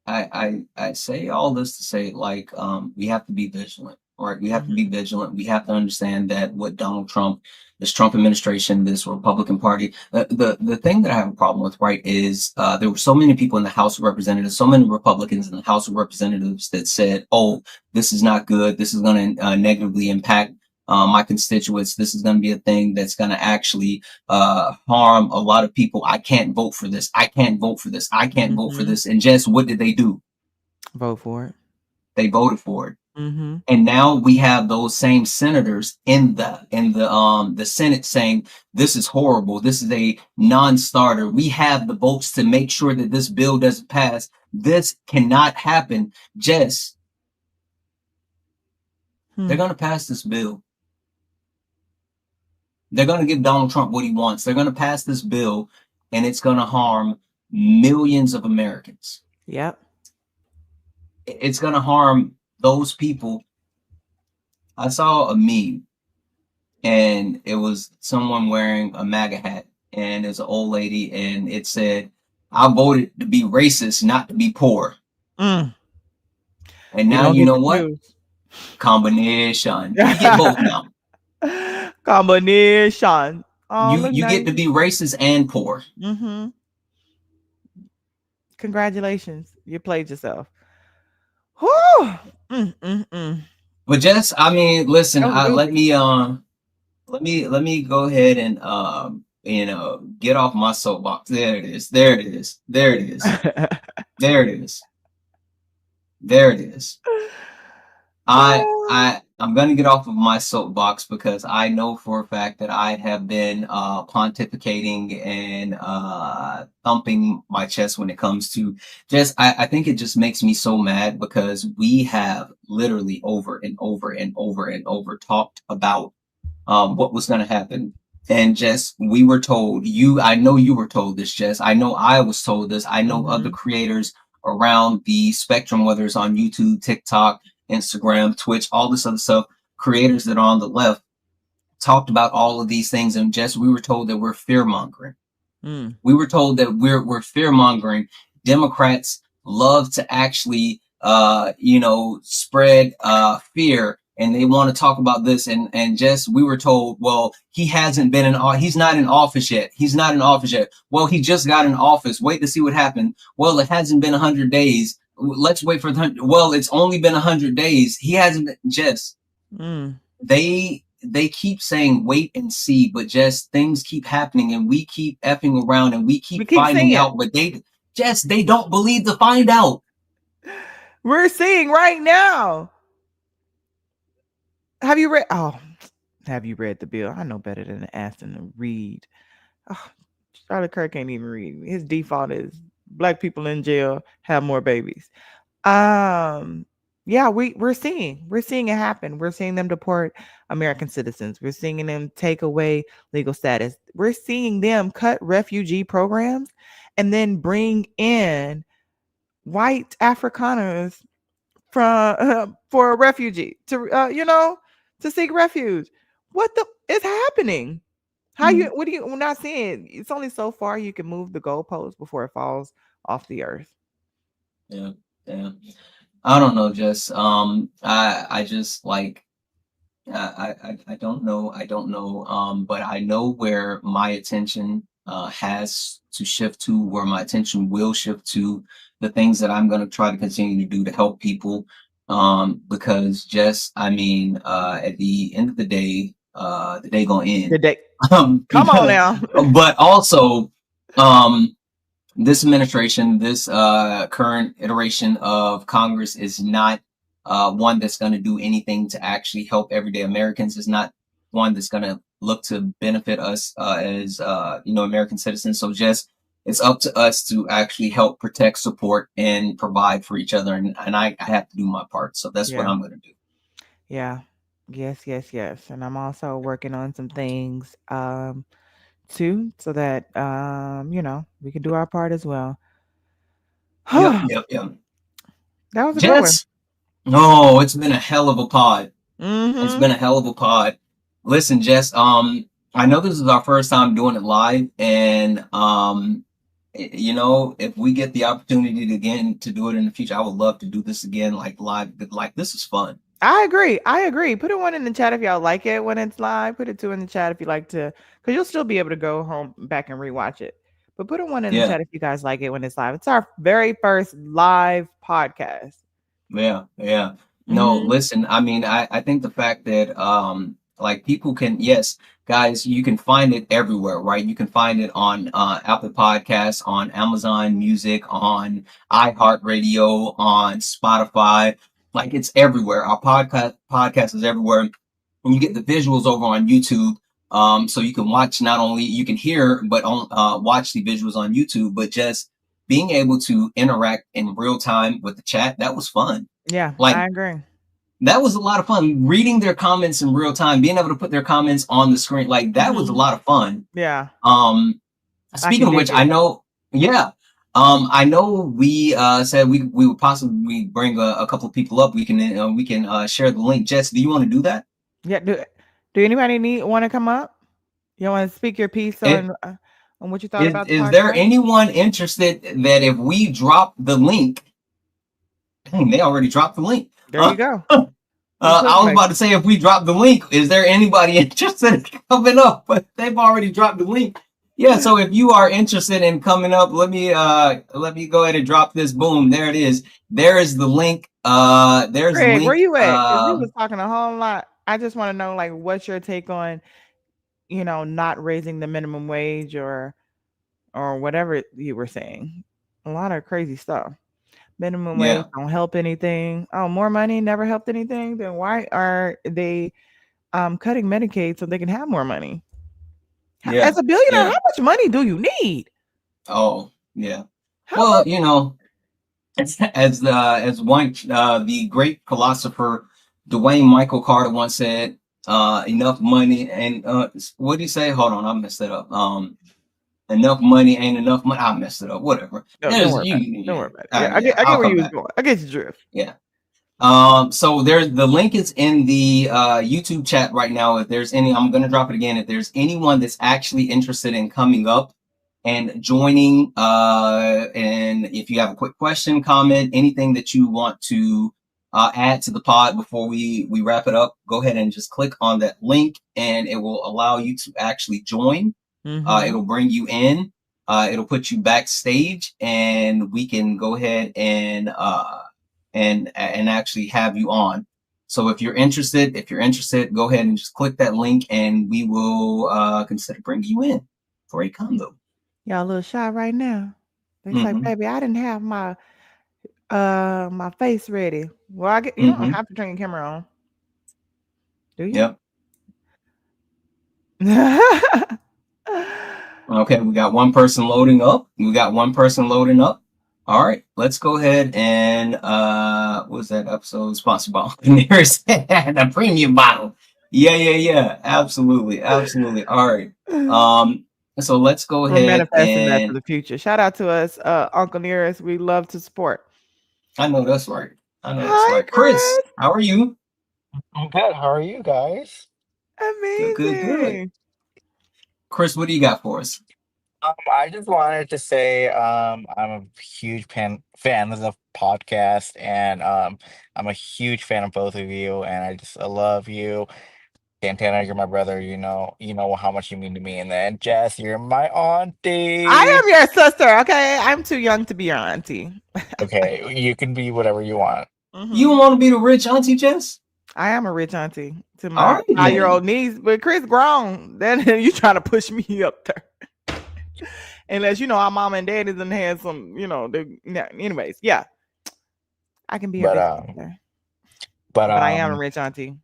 Speaker 2: I say all this to say, like, we have to be vigilant, right? We have to be
Speaker 1: Mhm.
Speaker 2: vigilant. We have to understand that what Donald Trump, this Trump administration, this Republican Party, the thing that I have a problem with, right, is there were so many people in the House of Representatives, so many Republicans in the House of Representatives that said, "Oh, this is not good. This is going to negatively impact." My constituents, this is going to be a thing that's going to actually harm a lot of people. I can't vote for this. I can't vote for this. I can't vote for
Speaker 1: Mhm.
Speaker 2: this. And just what did they do?
Speaker 1: Vote for it.
Speaker 2: They voted for it.
Speaker 1: Mhm.
Speaker 2: And now we have those same senators in the Senate saying this is horrible. This is a non-starter. We have the votes to make sure that this bill doesn't pass. This cannot happen. Jess, they're
Speaker 1: Hmm.
Speaker 2: going to pass this bill. They're going to give Donald Trump what he wants. They're going to pass this bill, and it's going to harm millions of Americans.
Speaker 1: Yep.
Speaker 2: It's going to harm those people. I saw a meme, and it was someone wearing a MAGA hat, and it's an old lady, and it said, "I voted to be racist, not to be poor."
Speaker 1: Mm.
Speaker 2: And
Speaker 1: You
Speaker 2: now
Speaker 1: don't
Speaker 2: you
Speaker 1: get
Speaker 2: know
Speaker 1: to
Speaker 2: what?
Speaker 1: choose.
Speaker 2: Combination. You get both now.
Speaker 1: Combination. Oh, look
Speaker 2: You
Speaker 1: now.
Speaker 2: get to be racist and poor.
Speaker 1: Mhm. Congratulations. You played yourself. Whew. Mm.
Speaker 2: But Jess, I mean, listen,
Speaker 1: That was a good
Speaker 2: let me go ahead and get off my soapbox. There it is. There it is. There it is.
Speaker 1: one.
Speaker 2: There it is. There it is. I'm gonna get off of my soapbox because I know for a fact that I have been pontificating and thumping my chest when it comes to just I think it just makes me so mad because we have literally over and over and over and over talked about what was going to happen. And Jess, we were told, I know you were told this, Jess. I know I was told this. I know other
Speaker 1: Mhm.
Speaker 2: creators around the spectrum, whether it's on YouTube, TikTok, Instagram, Twitch, all this other stuff, creators that are on the left talked about all of these things. And Jess, we were told that we're fear mongering.
Speaker 1: Mm.
Speaker 2: We were told that we're fear mongering. Democrats love to actually spread fear, and they want to talk about this. And just we were told, well, he's not in office yet. He's not in office yet. Well, he just got in office. Wait to see what happened. Well, it hasn't been 100 days. Let's wait for well, it's only been 100 days. He hasn't been. Just
Speaker 1: Mm.
Speaker 2: they keep saying wait and see, but just things keep happening and we keep effing around and we
Speaker 1: We
Speaker 2: keep
Speaker 1: keep
Speaker 2: finding
Speaker 1: seeing.
Speaker 2: out, but they don't believe to find out.
Speaker 1: We're seeing right now. Have you read? Oh, have you read the bill? I know better than to ask them to read. Oh, Charlie Kirk can't even read. His default is black people in jail have more babies. Um, yeah, we're seeing it happen. We're seeing them deport American citizens. We're seeing them take away legal status. We're seeing them cut refugee programs and then bring in white Afrikaners from for a refugee to seek refuge. What the is happening? How you?
Speaker 2: Mm,
Speaker 1: What do you? We're not seeing. It's only so far you can move the goalpost before it falls off the earth.
Speaker 2: yeah, yeah. I don't know, just I just like I don't know. But I know where my attention has to shift to, where my attention will shift to, the things that I'm going to try to continue to do to help people. Because just, I mean, at the end of the day gonna end.
Speaker 1: Did they come on
Speaker 2: Because,
Speaker 1: now?
Speaker 2: but also, this administration, this current iteration of Congress is not one that's going to do anything to actually help everyday Americans. Is not one that's going to look to benefit us as American citizens. So just, it's up to us to actually help protect, support, and provide for each other. And I have to do my part. So that's what
Speaker 1: Yeah.
Speaker 2: I'm going to do.
Speaker 1: Yeah. Yes, yes, yes. And I'm also working on some things too, so that we can do our part as well.
Speaker 2: Yep,
Speaker 1: That
Speaker 2: yep, yep.
Speaker 1: was a good one.
Speaker 2: Jets. Oh, it's been a hell of a pod. It's
Speaker 1: Mm-hmm.
Speaker 2: been a hell of a pod. Listen, Jess, I know this is our first time doing it live, and if we get the opportunity to again to do it in the future, I would love to do this again, like live. Like, this is fun.
Speaker 1: I agree. I agree. Put a one in the chat if y'all like it when it's live. Put a two in the chat if you like to, because you'll still be able to go home back and rewatch it. But put a one in the
Speaker 2: Yeah,
Speaker 1: chat if you guys like it when it's live. It's our very first live podcast.
Speaker 2: yeah, yeah. No,
Speaker 1: Mm-hmm.
Speaker 2: listen, I mean, I think the fact that like, people can, yes, guys, you can find it everywhere, right? You can find it on Apple Podcasts, on Amazon Music, on iHeartRadio, on Spotify. Like, it's everywhere. Our podcast is everywhere. And you get the visuals over on YouTube. So you can watch, not only you can hear, but watch the visuals on YouTube. But just being able to interact in real time with the chat, that was fun.
Speaker 1: Yeah,
Speaker 2: Like,
Speaker 1: I agree.
Speaker 2: that was a lot of fun. Reading their comments in real time, being able to put their comments on the screen, like, that was a
Speaker 1: Mm-hmm.
Speaker 2: lot of fun.
Speaker 1: Yeah, I
Speaker 2: Speaking
Speaker 1: can
Speaker 2: of which,
Speaker 1: dig
Speaker 2: I
Speaker 1: it.
Speaker 2: know, yeah. I know we said we would possibly bring a couple of people up. We can share the link. Jess, do you want to do that?
Speaker 1: Yeah. Do anybody want to come up? You want to speak your piece
Speaker 2: It,
Speaker 1: on what you thought about the
Speaker 2: is there
Speaker 1: podcast?
Speaker 2: anyone interested that if we drop the link? Dang, they already dropped the link.
Speaker 1: There you go.
Speaker 2: I was about to say, if we drop the link, is there anybody interested in coming up? But they've already dropped the link. Yeah, so if you are interested in coming up, let me go ahead and drop this. Boom, there it is. There is the link. There's the
Speaker 1: Greg, where
Speaker 2: link.
Speaker 1: you at? Because we was talking a whole lot. I just want to know, like, what's your take on, not raising the minimum wage or whatever you were saying. A lot of crazy stuff. Minimum wage
Speaker 2: Yeah,
Speaker 1: don't help anything. Oh, more money never helped anything. Then why are they cutting Medicaid so they can have more money?
Speaker 2: yeah,
Speaker 1: As a billionaire,
Speaker 2: yeah.
Speaker 1: how much money do you need?
Speaker 2: Oh, yeah.
Speaker 1: How
Speaker 2: Well,
Speaker 1: much?
Speaker 2: the great philosopher Dwayne Michael Carter once said, enough money and what did he say? Hold on, I messed it up. Enough money ain't enough money. I messed it up. Whatever.
Speaker 1: No, don't
Speaker 2: There's
Speaker 1: worry
Speaker 2: you.
Speaker 1: about it. Don't worry about it. Yeah,
Speaker 2: Yeah,
Speaker 1: I get
Speaker 2: I'll
Speaker 1: where
Speaker 2: come
Speaker 1: you was
Speaker 2: back.
Speaker 1: going. I get your drift.
Speaker 2: Yeah. So there's the link is in the YouTube chat right now. If there's any, I'm gonna drop it again. If there's anyone that's actually interested in coming up and joining, and if you have a quick question, comment, anything that you want to add to the pod before we wrap it up, go ahead and just click on that link, and it will allow you to actually join.
Speaker 1: Mm-hmm.
Speaker 2: It'll bring you in. It'll put you backstage, and we can go ahead and actually have you on. So if you're interested, go ahead and just click that link, and we will consider bringing you in for a combo.
Speaker 1: Y'all a little shy right now. They like,
Speaker 2: Mm-hmm.
Speaker 1: baby, I didn't have my face ready. Well, you don't
Speaker 2: Mm-hmm.
Speaker 1: have to turn your camera on, do you?
Speaker 2: Yep. Okay, we got one person loading up. All right, let's go ahead and what was that episode sponsored by Nearest the premium bottle? Yeah. Absolutely. All right. So let's go
Speaker 1: We're
Speaker 2: ahead
Speaker 1: manifesting that for
Speaker 2: and
Speaker 1: the future. Shout out to us, Uncle Nearest. We love to support.
Speaker 2: I know that's right.
Speaker 1: Hi,
Speaker 2: Chris,
Speaker 1: Chris.
Speaker 2: how are you?
Speaker 6: I'm good. How are you guys?
Speaker 2: Good.
Speaker 1: Amazing.
Speaker 2: Chris, what do you got for us?
Speaker 6: I just wanted to say I'm a huge fan of the podcast, and I'm a huge fan of both of you, and I love you. Santana, you're my brother. You know how much you mean to me. And then Jess, you're my
Speaker 1: I
Speaker 6: auntie.
Speaker 1: am your sister, okay? I'm too young to be your auntie.
Speaker 6: Okay, you can be whatever you want.
Speaker 2: You
Speaker 1: Hmm.
Speaker 2: don't want to be the rich auntie, Jess?
Speaker 1: I am a rich auntie to
Speaker 2: All
Speaker 1: my
Speaker 2: right, then.
Speaker 1: 5-year-old niece, but Chris grown. Then you trying to push me up there. Unless you know our mom and daddy done had some, anyways, yeah, I can be your
Speaker 6: But
Speaker 1: big
Speaker 6: um,
Speaker 1: sister,
Speaker 6: but
Speaker 1: but I am a
Speaker 6: um,
Speaker 1: rich auntie.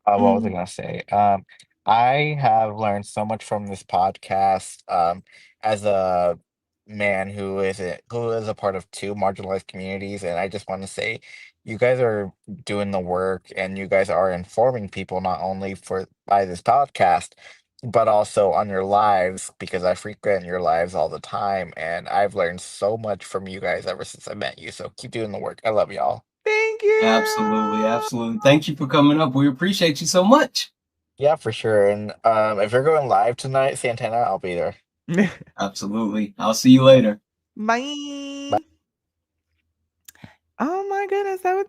Speaker 6: what was I
Speaker 1: Mm.
Speaker 6: gonna say? I have learned so much from this podcast. As a man who is a part of two marginalized communities, and I just want to say, you guys are doing the work, and you guys are informing people not only for by this podcast, but also on your lives because I frequent your lives all the time, and I've learned so much from you guys ever since I met you. So keep doing the work. I love y'all.
Speaker 1: Thank you.
Speaker 2: Absolutely, absolutely. Thank you for coming up. We appreciate you so much.
Speaker 6: Yeah, for sure. And if you're going live tonight, Santana, I'll be there.
Speaker 2: Absolutely. I'll see you later.
Speaker 1: Bye. Oh my goodness, I love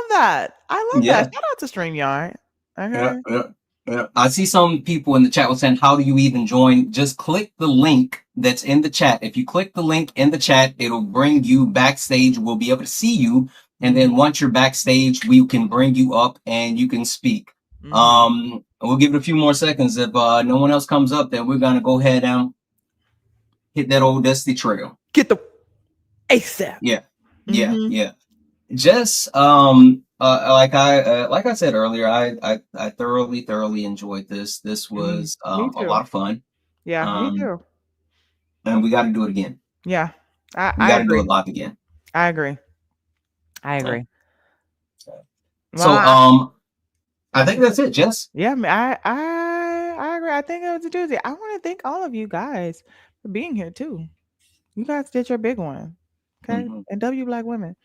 Speaker 1: that. I love that.
Speaker 2: Yeah.
Speaker 1: Shout out to StreamYard.
Speaker 2: Yeah,
Speaker 1: Okay.
Speaker 2: yeah, yeah. I see some people in the chat were saying, how do you even join? Just click the link that's in the chat. If you click the link in the chat, it'll bring you backstage. We'll be able to see you. And then once you're backstage, we can bring you up and you can speak. We'll give it a few more seconds. If no one else comes up, then we're going to go ahead and hit that old dusty trail.
Speaker 1: Get the ASAP.
Speaker 2: Yeah. Yeah.
Speaker 1: Mhm.
Speaker 2: Yeah. Just like I said earlier, I thoroughly enjoyed this. This was
Speaker 1: Me
Speaker 2: a lot
Speaker 1: too.
Speaker 2: of fun.
Speaker 1: Yeah, me
Speaker 2: Um,
Speaker 1: too.
Speaker 2: and we got to do it again.
Speaker 1: Yeah. I
Speaker 2: We
Speaker 1: I
Speaker 2: got to do
Speaker 1: agree.
Speaker 2: it live again.
Speaker 1: I agree. I
Speaker 2: Yeah.
Speaker 1: agree. Well,
Speaker 2: So I think that's it, Jess.
Speaker 1: yeah, I agree. I think it was a doozy. I want to thank all of you guys for being here too. You guys did your big one. Okay.
Speaker 2: Mm-hmm.
Speaker 1: And W Black women.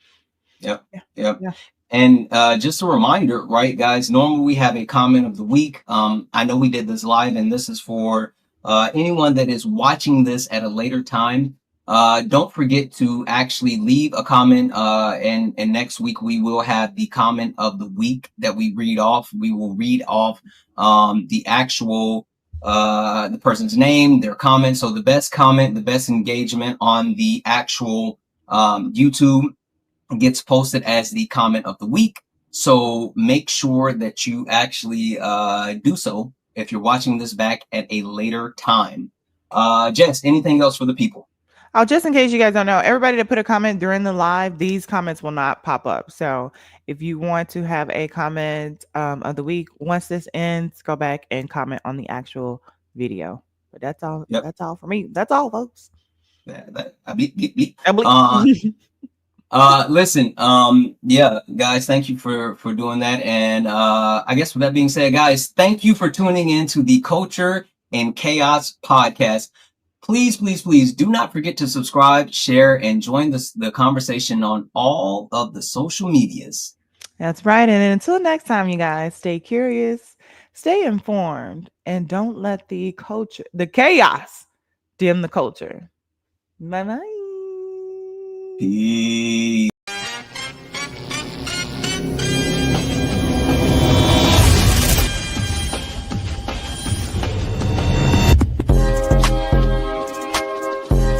Speaker 2: Yep.
Speaker 1: Yeah.
Speaker 2: Yep.
Speaker 1: Yeah.
Speaker 2: And just a reminder, right, guys? Normally we have a comment of the week. I know we did this live, and this is for anyone that is watching this at a later time. Don't forget to actually leave a comment. And next week we will have the comment of the week that we read off. We will read off the actual the person's name, their comment. So the best comment, the best engagement on the actual YouTube gets posted as the comment of the week. So make sure that you actually do so if you're watching this back at a later time. Jess, anything else for the people?
Speaker 1: Oh, just in case you guys don't know, everybody that put a comment during the live, these comments will not pop up. So if you want to have a comment of the week, once this ends, go back and comment on the actual video. But that's all.
Speaker 2: Yep.
Speaker 1: That's all for me. That's all, folks.
Speaker 2: Beep, beep, beep.
Speaker 1: I believe-
Speaker 2: Listen, yeah, guys, thank you for doing that. And I guess with that being said, guys, thank you for tuning in to the Culture and Chaos podcast. Please, please, please do not forget to subscribe, share, and join the conversation on all of the social medias.
Speaker 1: That's right. And until next time, you guys, stay curious, stay informed, and don't let the chaos dim the culture. Bye bye.
Speaker 2: Peace.